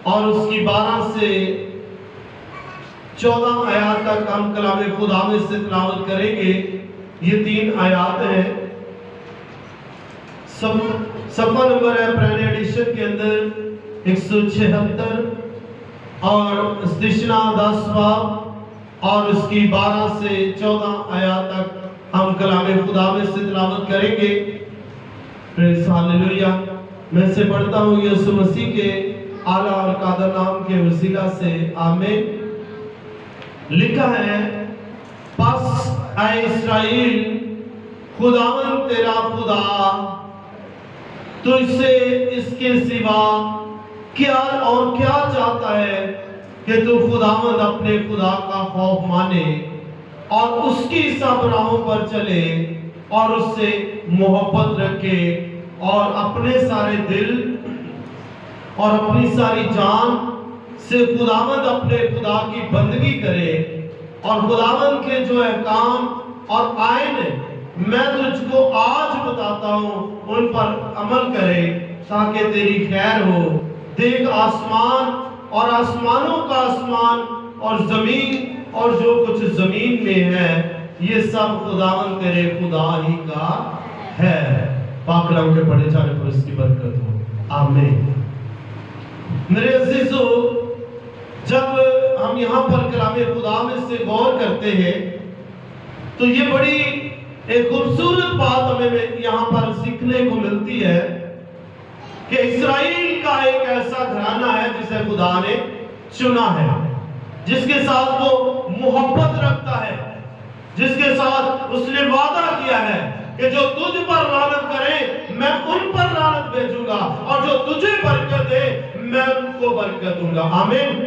Speaker 3: और उसकी 12 से 14 आयत तक हम कलाम खुदा में से तिलावत करेंगे। ये 3 आयत हैं। सफा नंबर है पुराने एडिशन के अंदर 176 और दिशना 10 बाब और उसकी 12 से 14 आयत तक हम कलाम खुदा में से तिलावत करेंगे। Praise hallelujah. मैं से पढ़ता हूँ यीशु मसीह के आला और कादर नाम के वसीला से आमीन। लिखा है, बस ऐ इस्राएल खुदावंद तेरा खुदा तुझसे इसके सिवा क्या और क्या चाहता है कि तू खुदावंद अपने खुदा का खौफ माने और उसकी सब राहों पर चले और उससे मोहब्बत रखे और अपने सारे दिल और अपनी सारी जान से खुदावंद अपने खुदा की बंदगी करे और खुदावंद के जो अहकाम और आईन मैं तुझको आज बताता हूँ उन पर अमल करे ताकि तेरी खैर हो। देख आसमान और आसमानों का आसमान और जमीन और जो कुछ जमीन में है ये सब खुदावंद तेरे खुदा ही का है। पाक कलाम के पढ़े जाने पर इसकी बरकत हो। आमीन। मेरे अजीजों, जब हम यहाँ पर कलाम खुदा में से गौर करते हैं तो ये बड़ी एक खूबसूरत बात हमें यहाँ पर सीखने को मिलती है कि इस्राएल का एक ऐसा घराना है जिसे खुदा ने चुना है, जिसके साथ वो मोहब्बत रखता है, जिसके साथ उसने वादा किया है कि जो तुझ पर लानत करे मैं उन पर लानत भेजूंगा, और जो तुझे बरकत दे मैं उनको बरकत दूंगा। आमीन।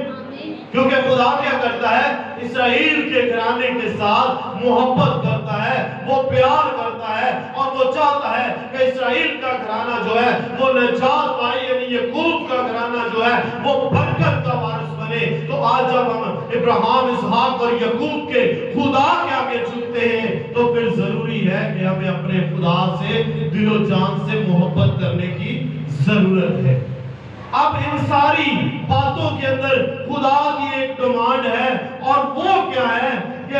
Speaker 3: क्योंकि खुदा क्या करता है, इस्राएल के घराने के साथ मोहब्बत करता है, वो प्यार करता है, और वो चाहता है कि इस्राएल का घराना जो है वो निजात पाए, यानी याकूब का घराना जो है वो बरकत का वारिस बने। तो आज जब हम इब्राहिम, इसहाक और याकूब के खुदा के आगे झुकते हैं तो फिर जरूरी है कि हमें अपने खुदा से दिलो जान से मोहब्बत करने की जरूरत है। अब इन सारी बातों के अंदर खुदा की एक डिमांड है, और वो क्या है कि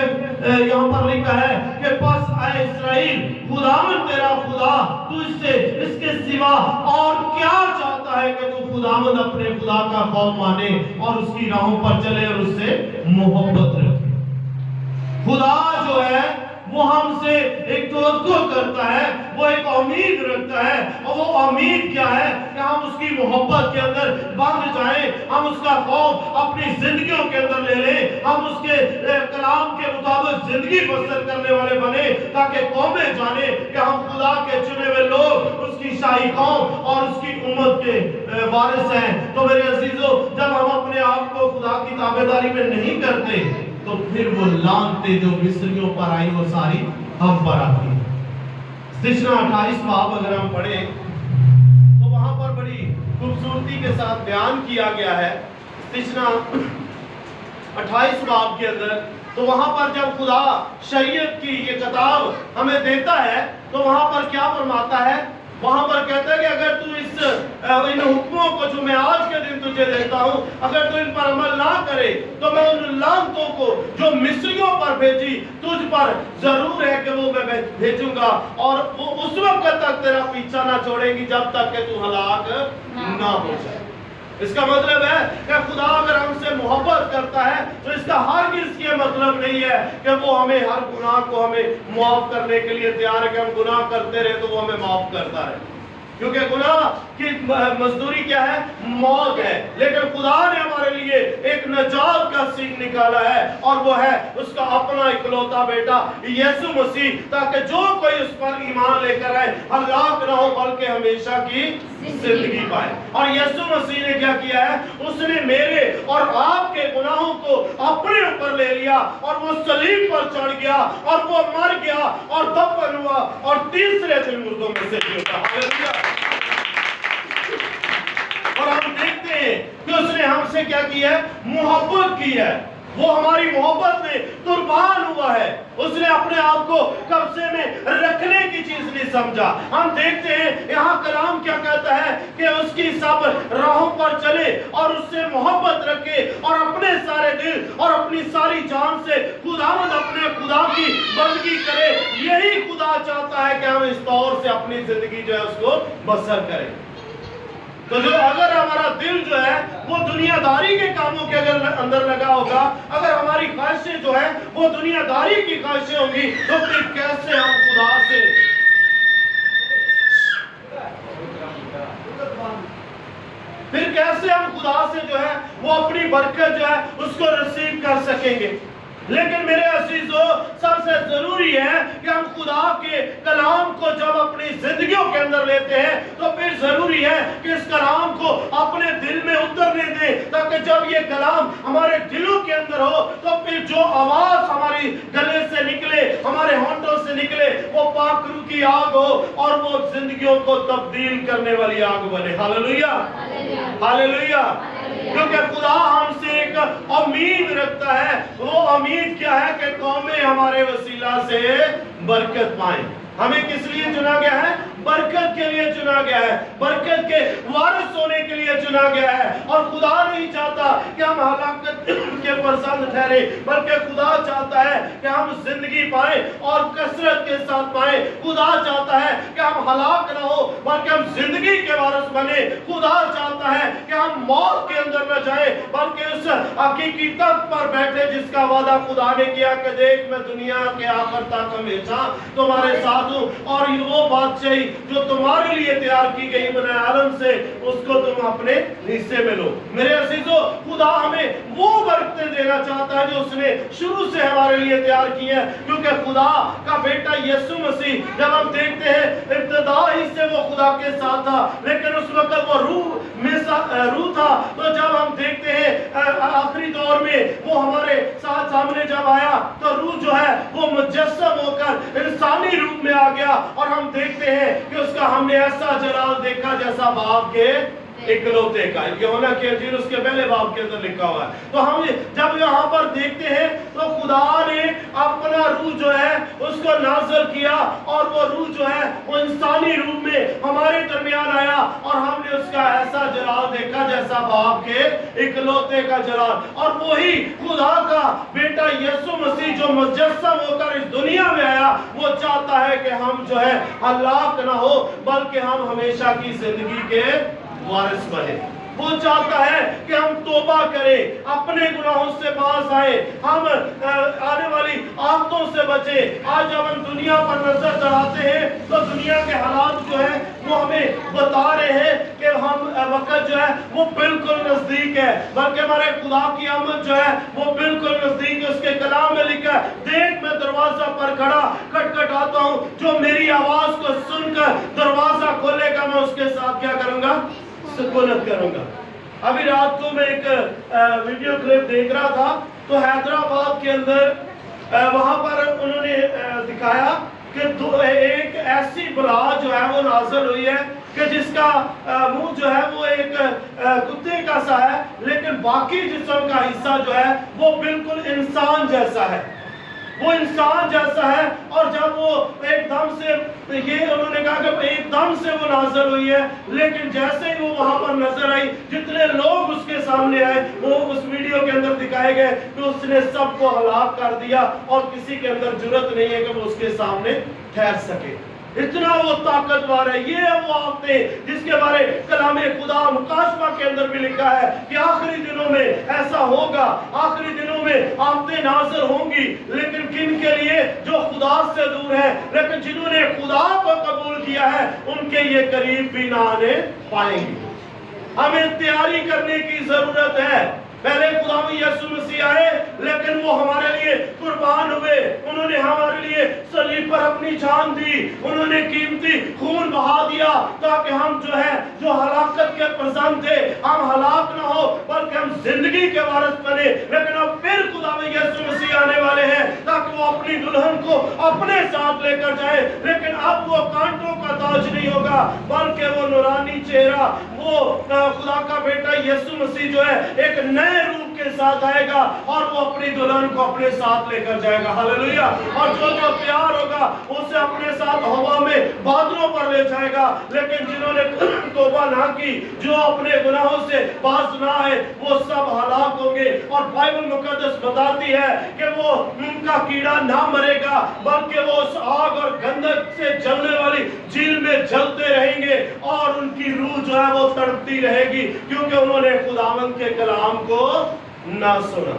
Speaker 3: यहाँ पर लिखा है कि बस ऐ इस्राएल, खुदावन तेरा खुदा, तू इसके सिवा और क्या चाहता है कि तू खुदावन अपने खुदा का खौफ माने और उसकी राहों पर चले और उससे मोहब्बत रखे। खुदा जो है वो हमसे एक तवक्को करता है, वो एक उम्मीद रखता है, और वो उम्मीद क्या है कि हम उसकी मोहब्बत के अंदर बंध जाएं, हम उसका खौफ अपनी जिंदगियों के अंदर ले लें, हम उसके कलाम के मुताबिक जिंदगी बसर करने वाले बने, ताकि कौमें जाने कि हम खुदा के चुने हुए लोग, उसकी शाही कौम और उसकी उम्मत के वारिस हैं। तो मेरे अजीजों, जब हम अपने आप को खुदा की ताबेदारी में नहीं करते तो फिर वो लानते जो मिस्रियों पर आई वो सारी हम पर आती है। इस्तिश्ना 28 बाब अगर हम पढ़ें तो वहां पर बड़ी खूबसूरती के साथ बयान किया गया है। इस्तिश्ना 28 बाब के अंदर तो वहां पर जब खुदा शरीयत की ये किताब हमें देता है तो वहां पर क्या फरमाता है, वहां पर कहता है कि अगर तू इन हुक्मों को जो मैं आज के दिन तुझे देता हूं, अगर तू इन पर अमल ना करे तो मैं उन लानतों को जो मिस्रियों पर भेजी तुझ पर जरूर है कि वो मैं भेजूंगा, और वो उस वक्त तक तेरा पीछा ना छोड़ेंगी जब तक कि तू हलाक ना हो जाए। इसका मतलब है कि खुदा अगर हमसे मोहब्बत करता है तो इसका हरगिज़ ये मतलब नहीं है कि वो हमें हर गुनाह को हमें माफ करने के लिए तैयार है कि हम गुनाह करते रहे तो वो हमें माफ करता है, क्योंकि गुनाह की मजदूरी क्या है, मौत है। लेकिन खुदा ने हमारे लिए एक नजात का सीन निकाला है, और वो है उसका अपना इकलौता बेटा यीशु मसीह, ताकि जो कोई उस पर ईमान लेकर आए हलाक ना हो बल्कि हमेशा की जिंदगी पाए। और यीशु मसीह ने क्या किया है, उसने मेरे और आपके गुनाहों को अपने ऊपर ले लिया, और वो सलीब पर चढ़ गया, और वो मर गया और दफन हुआ, और तीसरे दिन मुर्दों में से जी उठा। हालेलुया। और हम देखते हैं कि उसने हमसे क्या किया है, मोहब्बत की है, वो हमारी मोहब्बत में कुर्बान हुआ है। उसने अपने आप को कब्जे में रखने की चीज नहीं समझा। हम देखते हैं यहाँ कलाम क्या कहता है कि उसकी सब राहों पर चले और उससे मोहब्बत रखे, और अपने सारे दिल और अपनी सारी जान से खुदावंद अपने खुदा की बंदगी करे। यही खुदा चाहता है कि हम इस तौर से अपनी जिंदगी जो है उसको बसर करें। तो जो अगर हमारा दिल जो है वो दुनियादारी के कामों के अंदर लगा होगा, अगर हमारी ख्वाहिशें जो है वो दुनियादारी की ख्वाहिशें होंगी, तो फिर कैसे हम खुदा से जो है वो अपनी बरकत जो है उसको रिसीव कर सकेंगे। लेकिन मेरे अजीजों, सबसे जरूरी है कि हम खुदा के कलाम को जब अपनी जिंदगियों के अंदर लेते हैं तो फिर जरूरी है कि इस कलाम को अपने दिल में उतरने दें, ताकि जब ये कलाम हमारे दिलों के अंदर हो तो फिर जो आवाज हमारी गले से निकले, हमारे होंठों से निकले, वो पाक रूह की आग हो और वो जिंदगियों को तब्दील करने वाली आग बने। Hallelujah, hallelujah. क्योंकि खुदा हमसे एक उम्मीद रखता है। वो उम्मीद क्या है कि कौमें हमारे वसीला से बरकत पाएं। हमें किस लिए चुना गया है? बरकत के लिए चुना गया है, बरकत के वारिस होने के लिए चुना गया है। और खुदा नहीं चाहता कि हम हलाकत के पसंद ठहरे, बल्कि खुदा चाहता है कि हम जिंदगी पाए और कसरत के साथ पाए। खुदा चाहता है कि हम हलाक ना हो बल्कि हम जिंदगी के वारिस बने। खुदा चाहता है कि हम मौत के अंदर न जाए बल्कि उस
Speaker 6: हकीकी तख्त पर बैठे जिसका वादा खुदा ने किया कि देख मैं दुनिया के आखिर तक हमेशा तुम्हारे साथ हूँ, और वो बादशाही जो तुम्हारे लिए तैयार की गई बने आलम से, उसको तुम अपने हिस्से में लो। मेरे अजीजों, खुदा हमें वो बरकतें देना चाहता है जो उसने शुरू से हमारे लिए तैयार की है, क्योंकि खुदा का बेटा यीशु मसीह, जब हम देखते हैं इब्तिदा ही से वो खुदा के साथ था, लेकिन उस वक्त वो रूह था। तो जब हम देखते हैं आखिरी दौर में वो हमारे साथ सामने जब आया, तो रूह जो है वो मुजस्सम होकर इंसानी रूप में आ गया, और हम देखते हैं कि उसका हमने ऐसा जलाल देखा जैसा बाप के इकलौते का। यूहन्ना की इंजील उसके पहले बाब के अंदर लिखा हुआ है। तो हम जब यहाँ पर देखते हैं तो खुदा ने अपना रूह जो है उसको नाज़िल किया, और वो रूह जो है वो इंसानी रूप में हमारे दरमियान आया, और हमने उसका ऐसा जलाल देखा जैसा बाप के इकलौते का जलाल। और वही खुदा का बेटा यीशु मसीह जो मुजस्सम होकर इस दुनिया में आया, वो चाहता है कि हम जो है हलाक ना हो, बल्कि हम हमेशा की जिंदगी के वारिस बने। वो चाहता है कि हम तौबा करें, अपने गुनाहों से बाज आए, हम आने वाली आफतों से बचे। आज जब हम दुनिया पर नजर चढ़ाते हैं तो दुनिया के हालात जो है वो हमें बता रहे हैं कि हम वक्त जो है वो बिल्कुल नजदीक है, बल्कि हमारे खुदा की आमद जो है वो बिल्कुल नजदीक है। उसके कलाम में लिखा है, देख मैं दरवाजा पर खड़ा खटखटाता हूँ, जो मेरी आवाज को सुनकर दरवाजा खोलेगा मैं उसके साथ क्या करूंगा, सुकूनत करूंगा। अभी रात को मैं एक वीडियो क्लिप देख रहा था, तो हैदराबाद के अंदर वहां पर उन्होंने दिखाया कि एक ऐसी बला जो है वो नाज़िल हुई है कि जिसका मुंह जो है वो एक कुत्ते का सा है, लेकिन बाकी जिस्म का हिस्सा जो है वो बिल्कुल इंसान जैसा है, वो इंसान जैसा है। और जब वो एकदम से, ये उन्होंने कहा कि एकदम से वो नाज़िल हुई है, लेकिन जैसे ही वो वहां पर नजर आई, जितने लोग उसके सामने आए वो उस वीडियो के अंदर दिखाए गए कि उसने सबको हलाक कर दिया, और किसी के अंदर जुर्रत नहीं है कि वो उसके सामने ठहर सके। इतना वो ताकतवर है। ये है वो आफतें जिसके बारे कलाम खुदा मुकाशमा के अंदर भी लिखा है कि आखिरी दिनों में ऐसा होगा, आखिरी दिनों में आफतें नाज़िल होंगी, लेकिन किन के लिए? जो खुदा से दूर है। लेकिन जिन्होंने खुदा को कबूल किया है उनके ये करीब भी ना आने पाएंगे। हमें तैयारी करने की जरूरत है। पहले खुदा यीशु मसीह आए, लेकिन वो हमारे लिए कुर्बान हुए, उन्होंने हमारे लिए सलीब पर अपनी जान दी, उन्होंने कीमती खून बहा दिया, ताकि हम जो है जो हलाकत के पसंद थे हम हलाक ना हो, बल्कि हम जिंदगी के वारिस बने। लेकिन अब फिर खुदा यीशु मसीह आने वाले हैं ताकि वो अपनी दुल्हन को अपने साथ लेकर जाए, लेकिन अब वो कांटों का ताज नहीं होगा, बल्कि वो नूरानी चेहरा, वो खुदा का बेटा यीशु मसीह जो है एक नए रूप के साथ आएगा, और वो अपनी दुल्हन को अपने साथ लेकर जाएगा। हालेलुया। और जो जो प्यार होगा उसे अपने साथ हवा में बादलों पर ले जाएगा। लेकिन जिन्होंने तौबा ना की, जो अपने गुनाहों से बाज ना आए, वो सब हलाक होंगे। और बाइबल मुकद्दस बताती है कि वो उनका कीड़ा ना मरेगा, बल्कि वो उस आग और गंधक से जलने वाली झील में जलते रहेंगे, और उनकी रूह जो है वो तड़पती रहेगी, क्योंकि उन्होंने खुदावंद के कलाम को ना सुना।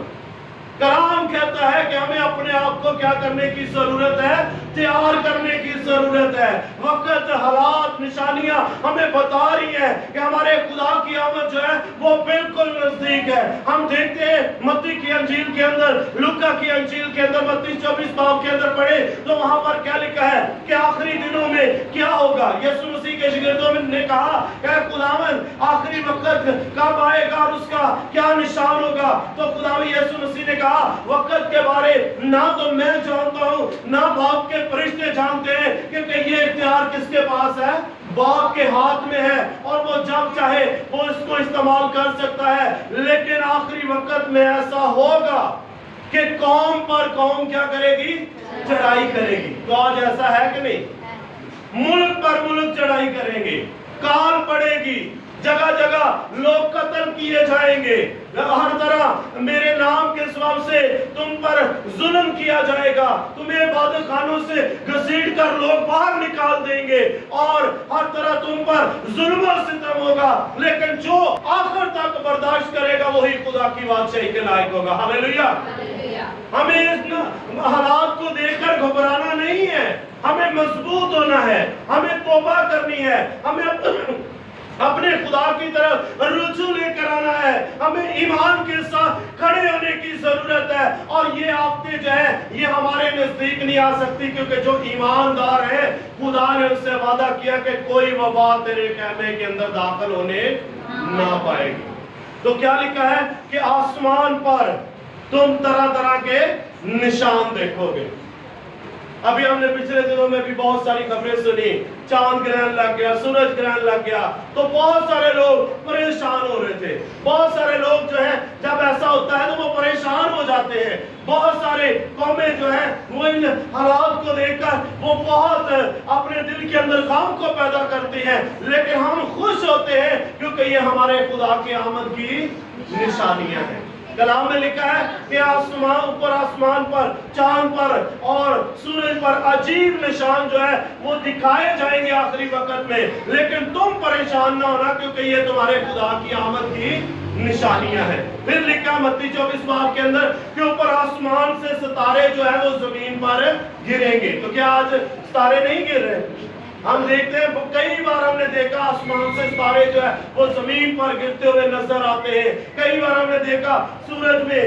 Speaker 6: कलाम कहता है कि हमें अपने आप को क्या करने की जरूरत है? तैयार करने की जरूरत है। वक्त, हालात, निशानियां हमें बता रही है कि हमारे खुदा की आमद जो है वो बिल्कुल नजदीक है। हम देखते हैं मत्ती की अंजील के अंदर, लूका की अंजील के अंदर, मत्ती 24 बाब के अंदर पढ़े तो वहां पर क्या लिखा है कि आखिरी दिनों में क्या होगा। यीशु मसीह के शागिर्दों ने कहा कि खुदावन आखिरी वक्त कब आएगा और उसका क्या निशान होगा। तो खुदावन यीशु मसीह ने कहा वक्त के बारे ना तो मैं जानता हूं, ना बाप के फरिश्ते जानते हैं, क्योंकि ये इख्तियार किसके पास है? बाप के हाथ में है, और वो जब चाहे वो इसको इस्तेमाल कर सकता है। लेकिन आखिरी वक्त में ऐसा होगा कि कौम पर कौम क्या करेगी? चढ़ाई करेगी। तो आज ऐसा है कि नहीं? मुल्क पर मुल्क चढ़ाई करेंगे, काल पड़ेगी, जगह जगह लोग कत्ल किए जाएंगे, हर तरह मेरे नाम के सबब से तुम पर जुल्म किया जाएगा, तुम्हें इबादत खानों से घसीट कर लोग बाहर निकाल देंगे, और हर तरह तुम पर जुल्म और सितम होगा। लेकिन जो आखिर तक बर्दाश्त करेगा वही खुदा खुदा की बादशाही के लायक होगा। हालेलुया। हमें इस हालात को देखकर घबराना नहीं है, हमें मजबूत होना है, हमें तौबा करनी है, हमें अपने खुदा की तरफ रुजू लेकर आना है, हमें ईमान के साथ खड़े होने की जरूरत है। और ये आफतें जो है ये हमारे नजदीक नहीं आ सकती, क्योंकि जो ईमानदार है खुदा ने उससे वादा किया कि कोई वबा तेरे कहने के अंदर दाखिल होने ना पाएगी। तो क्या लिखा है कि आसमान पर तुम तरह तरह के निशान देखोगे। अभी हमने पिछले दिनों में भी बहुत सारी खबरें सुनी, चांद ग्रहण लग गया, सूरज ग्रहण लग गया, तो बहुत सारे लोग परेशान हो रहे थे। बहुत सारे लोग जो है जब ऐसा होता है तो वो परेशान हो जाते हैं। बहुत सारे कौमें जो है वो इन हालात को देखकर वो बहुत अपने दिल के अंदर गम को पैदा करती हैं, लेकिन हम खुश होते हैं क्योंकि ये हमारे खुदा की आमद की निशानियां हैं। कलाम में लिखा है कि आसमान पर, चांद पर और सूरज पर अजीब निशान जो है वो दिखाए जाएंगे आखिरी वक्त में, लेकिन तुम परेशान ना होना क्योंकि ये तुम्हारे खुदा की आमद की निशानियां हैं। फिर लिखा मत्ती 24 बाब के अंदर कि ऊपर आसमान से सितारे जो है वो जमीन पर गिरेंगे। तो क्या आज सितारे नहीं गिर रहे? हम देखते हैं, कई बार हमने देखा आसमान से सितारे जो है वो जमीन पर गिरते हुए नजर आते हैं। कई बार हमने देखा सूरज में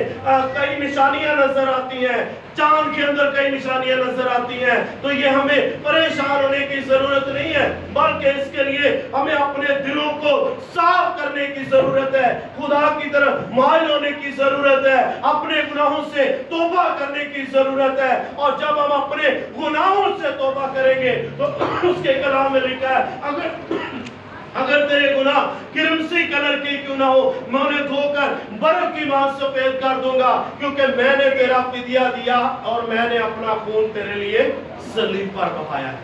Speaker 6: कई निशानियां नजर आती हैं, चांद के अंदर कई निशानियां नजर आती हैं। तो ये हमें परेशान होने की जरूरत नहीं है, बल्कि इसके लिए हमें अपने दिलों को साफ करने की जरूरत है, खुदा की तरफ माइल होने की जरूरत है, अपने गुनाहों से तौबा करने की जरूरत है। और जब हम अपने गुनाहों से तौबा करेंगे तो उसके कलाम में लिखा है अगर तेरे गुनाह किरमसी कलर के क्यों ना हो, मैं उन्हें धोकर बर्फ की मांस सफेद कर दूंगा, क्योंकि मैंने तेरा फिदिया दिया और मैंने अपना खून तेरे लिए सलीब पर बहाया है।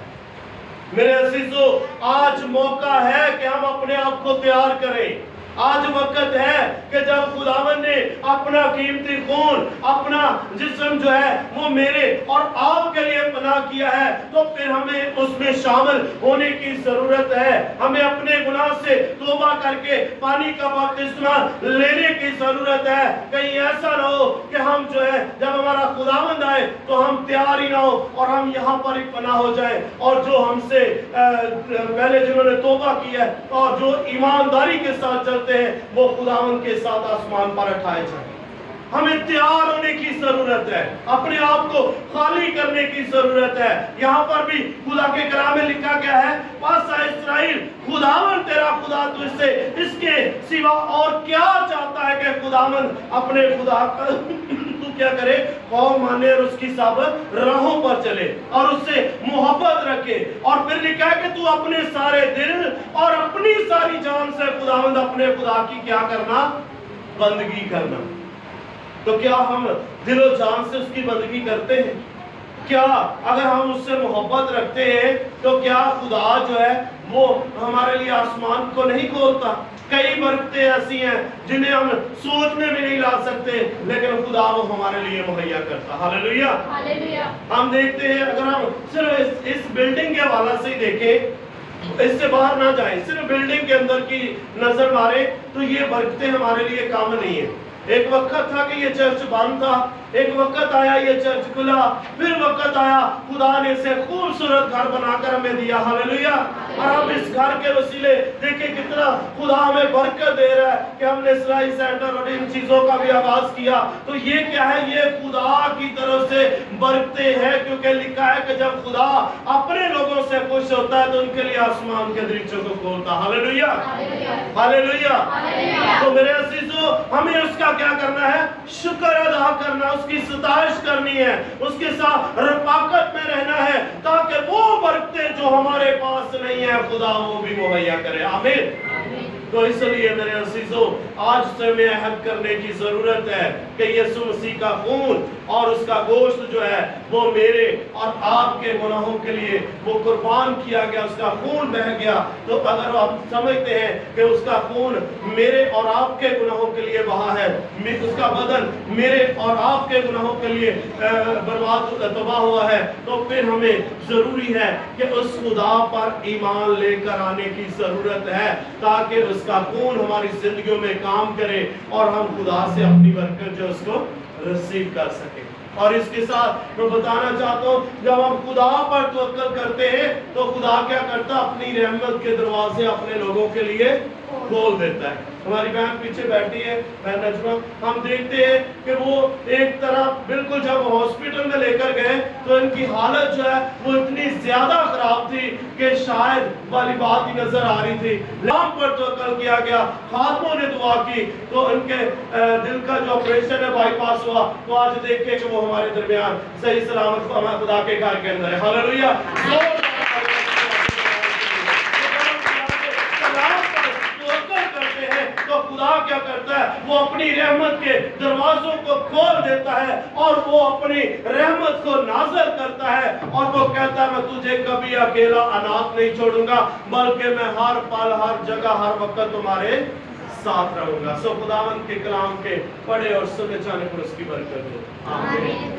Speaker 6: मेरे अजीजों, आज मौका है कि हम अपने आप को तैयार करें। आज वक्त है कि जब खुदावन ने अपना कीमती खून, अपना जिस्म जो है वो मेरे और आपके लिए पनाह किया है, तो फिर हमें उसमें शामिल होने की जरूरत है। हमें अपने गुनाह से तौबा करके पानी का बपतिस्मा लेने की जरूरत है। कहीं ऐसा ना हो कि हम जो है जब हमारा खुदावंद आए तो हम तैयार ही ना हो और हम यहाँ पर ही पनाह हो जाए, और जो हमसे पहले जिन्होंने तौबा किया है और जो ईमानदारी के साथ चलते हैं वो खुदावंद के साथ आसमान पर उठाए जाए। हमें तैयार होने की जरूरत है, अपने आप को खाली करने की जरूरत है। यहाँ पर भी खुदा के कलाम में लिखा गया है, पासा इस्राएल खुदावन तेरा खुदा तुझसे इसके सिवा और क्या चाहता है कि खुदावन अपने खुदा का तू क्या करे, कौम माने और उसकी सब राहों पर चले और उससे मोहब्बत रखे। और फिर लिखा है कि तू अपने सारे दिल और अपनी सारी जान से खुदावंद अपने खुदा की क्या करना, बंदगी करना। तो क्या हम दिलो जान से उसकी बंदगी करते हैं? क्या अगर हम उससे मोहब्बत रखते हैं तो क्या खुदा जो है वो हमारे लिए आसमान को नहीं खोलता? कई बरकतें ऐसी हैं जिन्हें हम सोच में भी नहीं ला सकते, लेकिन खुदा वो हमारे लिए मुहैया करता। Hallelujah, hallelujah. हम देखते हैं, अगर हम सिर्फ इस बिल्डिंग के हवाले से ही देखें, इससे बाहर ना जाए, सिर्फ बिल्डिंग के अंदर की नजर मारे तो ये बरकतें हमारे लिए काम नहीं है। एक वक्त था कि ये चर्च बंद था, एक वक्त आया ये चर्च खुला, फिर वक्त आया खुदा ने इसे खूबसूरत घर बनाकर हमें दिया। हालेलुया। और हम इस घर के वसीले देखिए कितना खुदा हमें बरकत दे रहा है कि हमने सिलाई सेंटर और इन चीजों का भी आगाज किया। तो ये क्या है, ये खुदा की तरफ से बरकतें हैं, क्योंकि लिखा है कि जब खुदा अपने लोगों से खुश होता है तो उनके लिए आसमान के दरीचों को खोलता। Hallelujah, hallelujah. तो मेरे अजीजों, हमें उसका क्या करना है, शुक्र अदा करना, उसकी सताइश करनी है, उसके साथ रफाकत में रहना है, ताकि वो बरकतें जो हमारे पास नहीं है खुदा वो भी मुहैया करे। आमीन। तो इसलिए मेरे अजीजों, आज से हमें अहद करने की जरूरत है कि यीशु मसीह का खून और उसका गोश्त जो है वो मेरे और आपके गुनाहों के लिए वो कुर्बान किया गया, उसका खून बह गया। तो अगर आप समझते हैं कि उसका खून मेरे और आपके गुनाहों के लिए बहा है, उसका बदन मेरे और आपके गुनाहों के लिए बर्बाद तबाह हुआ है, तो फिर हमें जरूरी है कि उस खुदा पर ईमान लेकर आने की जरूरत है, ताकि उसका खून हमारी जिंदगियों में काम करे और हम खुदा से अपनी बरकत जो उसको रिसीव कर सके। और इसके साथ मैं बताना चाहता हूँ, जब हम खुदा पर तवक्कल करते हैं तो खुदा क्या करता है, अपनी रहमत के दरवाजे अपने लोगों के लिए खोल देता है। हमारी बहन पीछे बैठी है, बहन नजमा, हम देखते हैं कि वो एक तरफ बिल्कुल जब हॉस्पिटल में लेकर गए तो इनकी हालत जो है वो इतनी ज्यादा खराब थी कि शायद वाली बात ही नजर आ रही थी। नाम पर तवक्कल किया गया, खादमों ने दुआ की तो इनके दिल का जो ऑपरेशन है बाईपास हुआ। तो आज देखिए कि वो हमारे दरमियान सही सलामत हमारे खुदा के घर के अंदर है। हालेलुया। तो खुदा क्या करता है, वो अपनी रहमत के दरवाजों को खोल देता है और वो अपनी रहमत को नाज़िल करता है और वो कहता है, मैं तुझे कभी अकेला अनाथ नहीं छोड़ूंगा, बल्कि मैं हर पल हर जगह हर वक्त तुम्हारे साथ रहूंगा। सो खुदावंद के कलाम के पढ़े और सुने जाने पर उसकी बरकत हो। आमीन।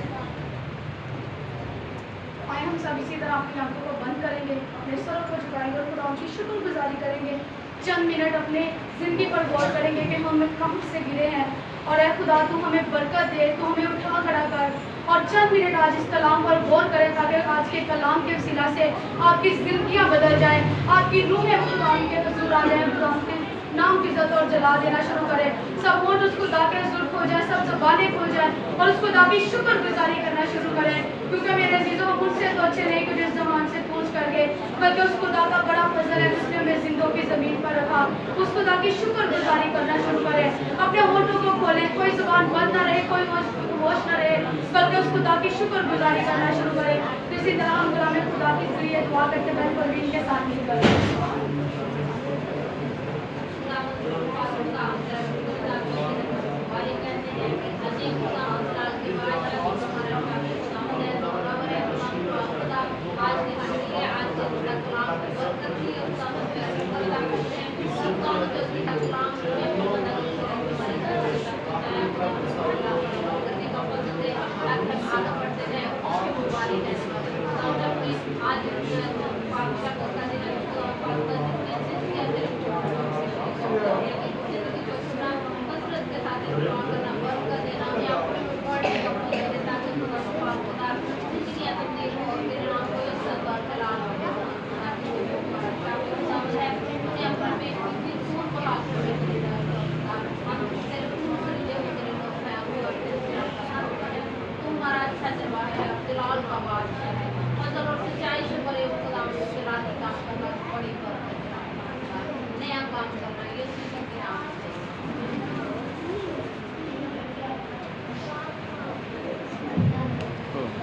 Speaker 2: आइए हम सब इसी तरह अपनी आंखों को बंद करेंगे, अपने सरों को झुकाएंगे और खुदा की शुक्रगुजारी करेंगे। चंद मिनट अपने जिंदगी पर गौर करेंगे कि हम कहाँ से गिरे हैं और ऐ खुदा तू हमें बरकत दे, तू हमें उठा खड़ा कर। और चंद मिनट आज इस कलाम पर गौर करें ताकि आज के कलाम के वसीला से आपकी जिंदगियां बदल जाएं, आपकी रूहें खुदा के हुजूर आ जाएं, खुदा के नाम की इज्जत और जला देना शुरू करें। सब होंठ उस खुदा के हुजूर खो जाए, सब ज़बानें खुल जाए और उस खुदा की शुक्रगुजारी करना शुरू करें, क्योंकि मेरे अजीजों मुझसे तो अच्छे नहीं कुछ इस जमान से पूछ कर गए, बल्कि उस खुदा का बड़ा फजल है जिसने हमें जिंदों की जमीन पर रखा। उस खुदा की शुक्रगुजारी करना शुरू करें, अपने होठों को खोलें, कोई जुबान बंद ना रहे, कोई होश न रहे, बल्कि उस खुदा की शुक्रगुजारी करना शुरू करें। इसी तरह हम गुलाम खुदा के जरिए दुआ करते बहन परवीन के साथ मिलकर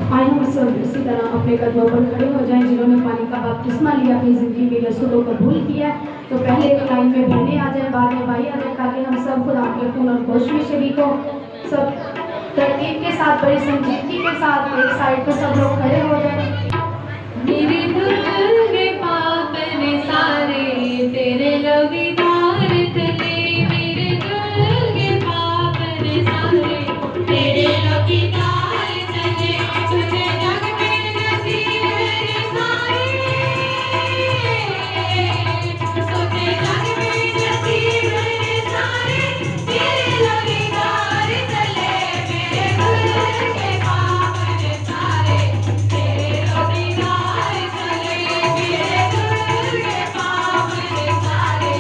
Speaker 1: आइए हम सब इसी तरह अपने कदमों पर खड़े हो जाएं। जिन्होंने पानी का बपतिस्मा लिया, अपनी ज़िंदगी में यीशु को कबूल किया, तो पहले एक लाइन में बहनें आ जाएं, बाद में भाई आ जाएं, ताकि हम सब खुदा के खून और गोश्त में शरीक हो। सब तरतीब के साथ, बड़ी संजीदगी के साथ एक साइड पर सब लोग खड़े हो जाएं।
Speaker 7: मेरे दिल के पाप ने सारे तेरे लबीदार तले, मेरे दिल के पाप ने सारे तेरे लबीदार तले, तुझे जग में नसीब है सारे, तुझे जग में नसीब है सारे, तेरे लबीदार तले, मेरे दिल के पाप ने सारे तेरे लबीदार तले, मेरे दिल के पाप ने सारे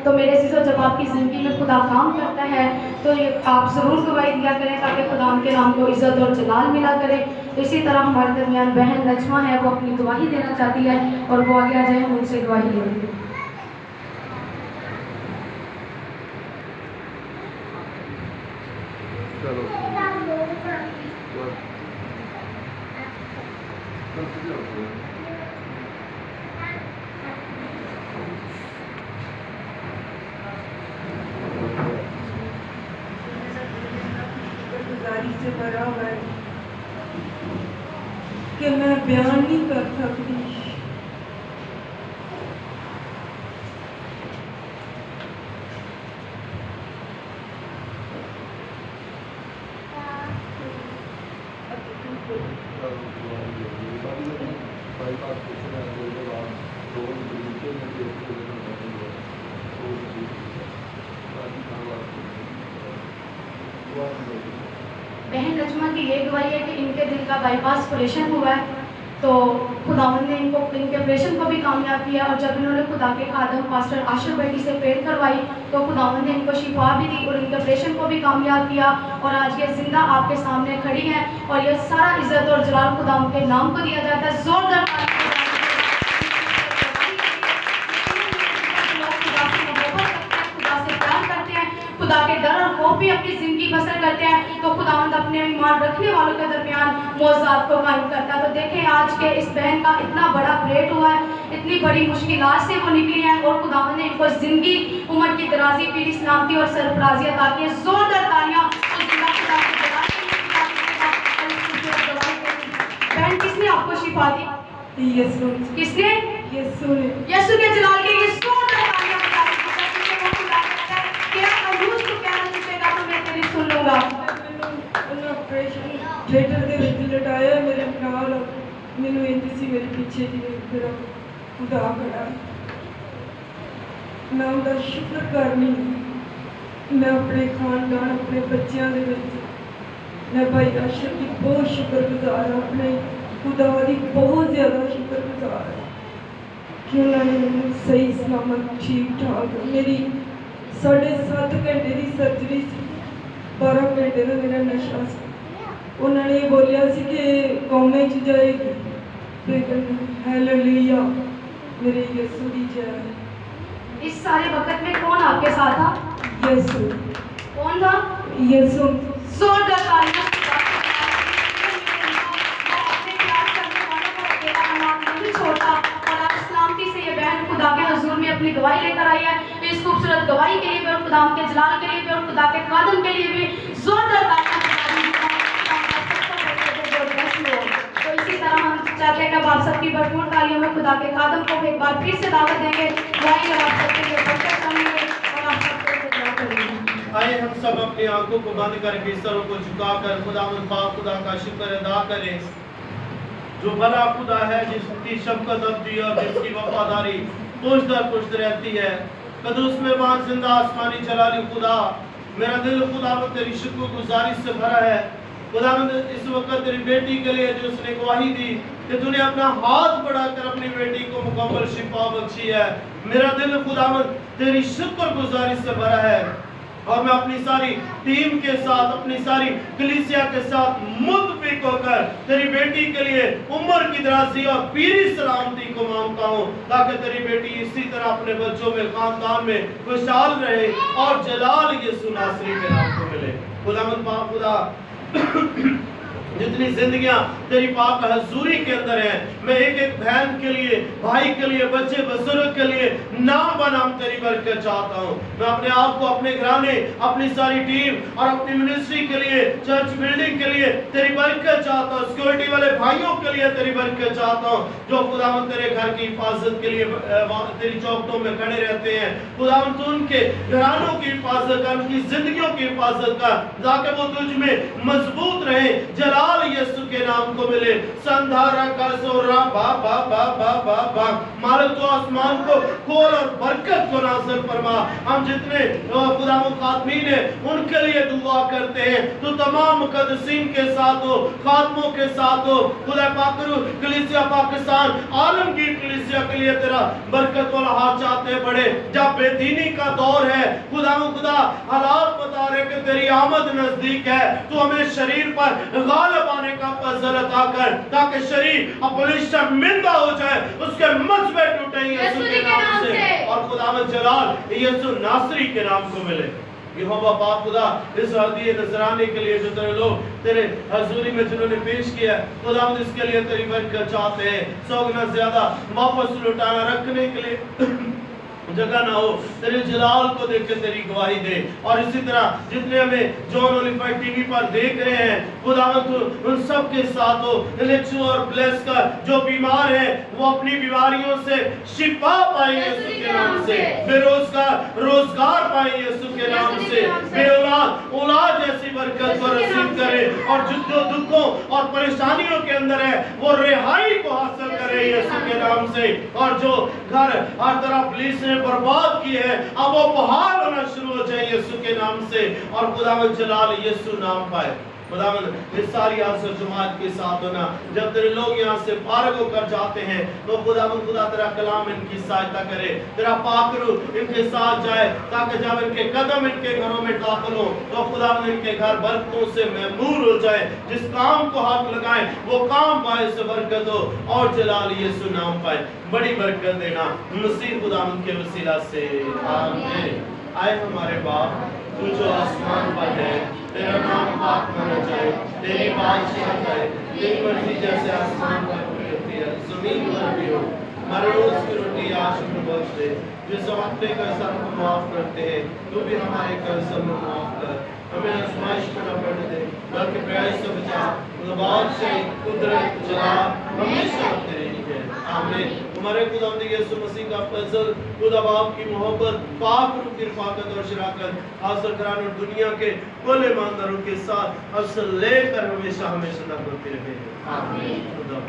Speaker 1: तो मेरे अज़ीज़ों, जब आपकी ज़िंदगी में खुदा काम करता है तो ये आप ज़रूर गवाही दिया करें ताकि खुदा के नाम को इज़्ज़त और जलाल मिला करे। तो इसी तरह हमारे दरमियान बहन नजमा है, वो अपनी गवाही देना चाहती है और वो आगे आ जाए, हम उनसे गवाही लेंगे।
Speaker 8: गुजारी से भरा हुआ है कि मैं बयान नहीं कर सकती।
Speaker 1: बहन नजमा की ये गवाही है कि इनके दिल का बाईपास ऑपरेशन हुआ है, तो खुदावंद ने इनको इनके ऑपरेशन को भी कामयाब किया। और जब इन्होंने खुदा के खादम पास्टर आशिर बेटी से प्रेयर करवाई तो खुदावंद ने इनको शिफा भी दी और इनके ऑपरेशन को भी कामयाब किया। और आज ये जिंदा आपके सामने खड़ी हैं और ये सारा इज्जत और जलाल खुदावंद के नाम को दिया जाता है। जोरदार खुदा के डर और खौफ भी अपनी जिंदगी बसर करते हैं, तो खुदावंद अपने ईमान रखने वालों के दरमियान मौजूद को कायम करता है। तो देखें आज के इस बहन का इतना बड़ा ऑपरेट हुआ है, इतनी बड़ी मुश्किलात से वो निकली हैं और खुदावंद ने इनको जिंदगी, उम्र की दराजी, पीरी सलामती और सरफराजी अता की है। जोरदार तालियां बहन। किसने आपको शिफा दी?
Speaker 8: यीशु।
Speaker 1: किसने?
Speaker 8: यीशु ने।
Speaker 1: यीशु के जलाल के लिए जोरदार तालियां बजाएं। क्या अयूब को कहना चाहेगा तो मैं तेरी सुन लूंगा।
Speaker 8: मैंने ऑपरेशन थिएटर ਦੇ ਵਿੱਚ ਲਟਾਇਆ, ਮੇਰੇ ਨਾਲ ਮੈਨੂੰ ਇੰਜ ਸੀ ਮੇਰੇ ਪਿੱਛੇ ਜੀ ਮੇਰਾ ਖੁਦਾ ਖੜਾ। ਮੈਂ ਉਹਦਾ ਸ਼ੁਕਰ ਕਰਨੀ, ਮੈਂ ਆਪਣੇ ਖਾਨਦਾਨ, ਆਪਣੇ ਬੱਚਿਆਂ ਦੇ ਵਿੱਚ ਮੈਂ ਭਾਈ ਆਸ਼ਰ ਦੀ ਬਹੁਤ ਸ਼ੁਕਰਗੁਜ਼ਾਰ ਹਾਂ, ਆਪਣੇ ਖੁਦਾ ਦੀ ਬਹੁਤ ਜ਼ਿਆਦਾ ਸ਼ੁਕਰਗੁਜ਼ਾਰ ਹਾਂ ਕਿ ਉਹਨਾਂ ਨੇ ਮੈਨੂੰ ਸਹੀ ਸਲਾਮਤ ਠੀਕ ਠਾਕ ਮੇਰੀ 7.5 ਘੰਟੇ ਦੀ ਸਰਜਰੀ ਸੀ, 12 ਘੰਟੇ ਦਾ ਮੇਰਾ ਨਸ਼ਾ ਸੀ। ਉਹਨਾਂ ਨੇ ਇਹ ਬੋਲਿਆ ਸੀ ਕਿ ਕੌਮੇ 'ਚ ਜਾਏਗੀ, ਲੇਕਿਨ ਹਾਲੇਲੂਇਆ मेरे यीशु की जय।
Speaker 1: इस सारे वक्त में कौन आपके साथ था?
Speaker 8: यीशु।
Speaker 1: कौन था?
Speaker 8: यीशु।
Speaker 1: जोरदार तालियां। अपने प्यार करने वालों को अकेला नहीं छोड़ता और आज सलामती से ये बहन खुदा के हुजूर में अपनी गवाही लेकर आई है। तो इस खूबसूरत गवाही के लिए भी और खुदा के जलाल के लिए भी और खुदा के खादम के लिए भी जोरदार तालियां। तो इसी तरह हम चाहते हैं कि आप सबकी भरपूर तालियों में खुदा के खादम को एक बार फिर से दावत देंगे। गवाही और आप सबके लिए बरकत करेंगे और आप सबको दुआ करेंगे।
Speaker 6: आइए हम सब अपनी आंखों को बंद करके सरों को झुकाकर खुदावंद पाक खुदा का शुक्र अदा करें, जो भला खुदा है, जिसकी शफकत अब्दी और जिसकी वफादारी पुश्त दर पुश्त रहती है। कदूस मेहमान जिंदा आसमानी जलाली खुदा, मेरा दिल खुदावंद तेरी शुक्रगुजारी से भरा है। खुदावंद इस वक्त तेरी बेटी के लिए जो उसने गवाही दी कि तूने अपना हाथ बढ़ाकर अपनी बेटी को मुकम्मल शिफा बख्शी है, मेरा दिल खुदावंद तेरी शुक्रगुजारी से भरा है। और मैं अपनी सारी टीम के साथ, अपनी सारी कलीसिया के साथ मुतफिक होकर तेरी बेटी के लिए उम्र की दराजी और पीरी सलामती को मांगता हूँ, ताकि तेरी बेटी इसी तरह अपने बच्चों में, खानदान में खुशहाल रहे और जलाल यीशु नासरी के नाम को मिले। खुदावंद पाक खुदा जितनी जिंदगियां तेरी पाक हजूरी के अंदर हैं, मैं एक एक बहन के लिए, भाई के लिए, बच्चे बुजुर्ग के लिए नाम बनाम तेरी बरकत चाहता हूँ। मैं अपने आप को, अपने घराने, अपनी सारी टीम और अपनी मिनिस्ट्री के लिए, चर्च बिल्डिंग के लिए तेरी बरकत चाहता हूँ। सिक्योरिटी वाले भाइयों के लिए तेरी बरकत चाहता हूँ, जो खुदावंद तेरे घर की हिफाजत के लिए तेरी चौखटों में खड़े रहते हैं। खुदावंद तू उनके घरानों की हिफाजत कर, उनकी जिंदगियों की हिफाजत कर, ताकि वो तुझ में मजबूत रहे, जलाल यीशु के नाम को मिले। संधारा का सोरा बा बा बा बा बा बा, मालिक तो आसमान को खोल और बरकत को नाज़िल फरमा। हम जितने खुदा मुखातमीन है उनके लिए दुआ करते हैं, तो तमाम मुकद्दसीन के साथ हो, खातमों के साथ हो, खुदा पाकरू कलीसिया पाकिस्तान आलमगीर कलीसिया के लिए तेरा बरकत वाला हाथ चाहते बड़े। जब बेदीनी का दौर है खुदा हालात बता रहे कि तेरी आमद नजदीक है, तो हमें शरीर पर गालिब आने का फजल अता कर, ताकि शरीर अपलिश्ता मिंदा हो जाए, उसके मजबे टूटे यीशु के नाम से, और खुदावंद जलाल यीशु नासरी के नाम को मिले। यहोवा बाप खुदा इस हदीए नजराने के लिए जो तेरे लोग तेरे हजूरी में जिन्होंने पेश किया, खुदावंद इसके लिए तेरी बरकत चाहते हैं। 100 गुना ज्यादा वापस लौटाना रखने के लिए जगह ना हो, तेरे जलाल को देख के तेरी गवाही दे। और इसी तरह जितने हमें जॉन ओलिफाइड टीवी पर देख रहे हैं, खुदावंद उन सब के साथ हो, लेक्चू और ब्लेस कर, जो बीमार है वो अपनी बीमारियों से शिफा पाए यीशु के नाम से, बेरोजगार रोजगार पाए यीशु के नाम से, बेऔलाद औलाद जैसी बरकत को नसीब करे, और जो दुखों और परेशानियों के अंदर है वो रिहाई को हासिल करे यीशु के नाम से। और जो घर हर तरफ पुलिस ने बर्बाद किए हैं, अब वो बहाल होना शुरू हो जाए यीशु के नाम से, और खुदावंद जलाल यीशु नाम पाए। खुदावंद इस सारी आसर जमात के साथ होना, जब तेरे लोग यहाँ से फारग होकर जाते हैं, तो खुदावंद खुदा तेरा कलाम इनकी सहायता करे, तेरा पाक रूह इनके साथ जाए, ताकि जब इनके कदम इनके घरों में दाखिल हो तो खुदावंद इनके घर बरकतों से महमूर हो जाए, जिस काम को हाथ लगाए वो काम पाए से बरकत हो, और जलाल यीशु नाम पाए। बड़ी बरकत देना मसीह खुदावंद के वसीला से, आमीन। आए हमारे बाप, तू जो आसमान पर है, तेरा नाम पाक माना जाए, तेरी बादशाह जाए, तेरी मर्जी जैसे आसमान पर पूरी होती है जमीन पर भी हो। हमारे रोज की रोटी आज हमें बख्श दे, जिस अपने कर्ज को माफ करते हैं तू भी हमारे कर्ज में माफ कर, हमें आजमाइश में न पड़ने दे, बल्कि बुराई से बचा। बादशाह कुदरत जलाल हमेशा तेरी है, आमीन। हमारे खुदावंद यीशु मसीह का फजल, खुदा बाप की मोहब्बत, पाक रूह की रफ़ाकत और शराकत हासिल कराने और दुनिया के खुले ईमानदारों के साथ असल लेकर हमेशा हमेशा ना होती रहे, आमीन। खुदा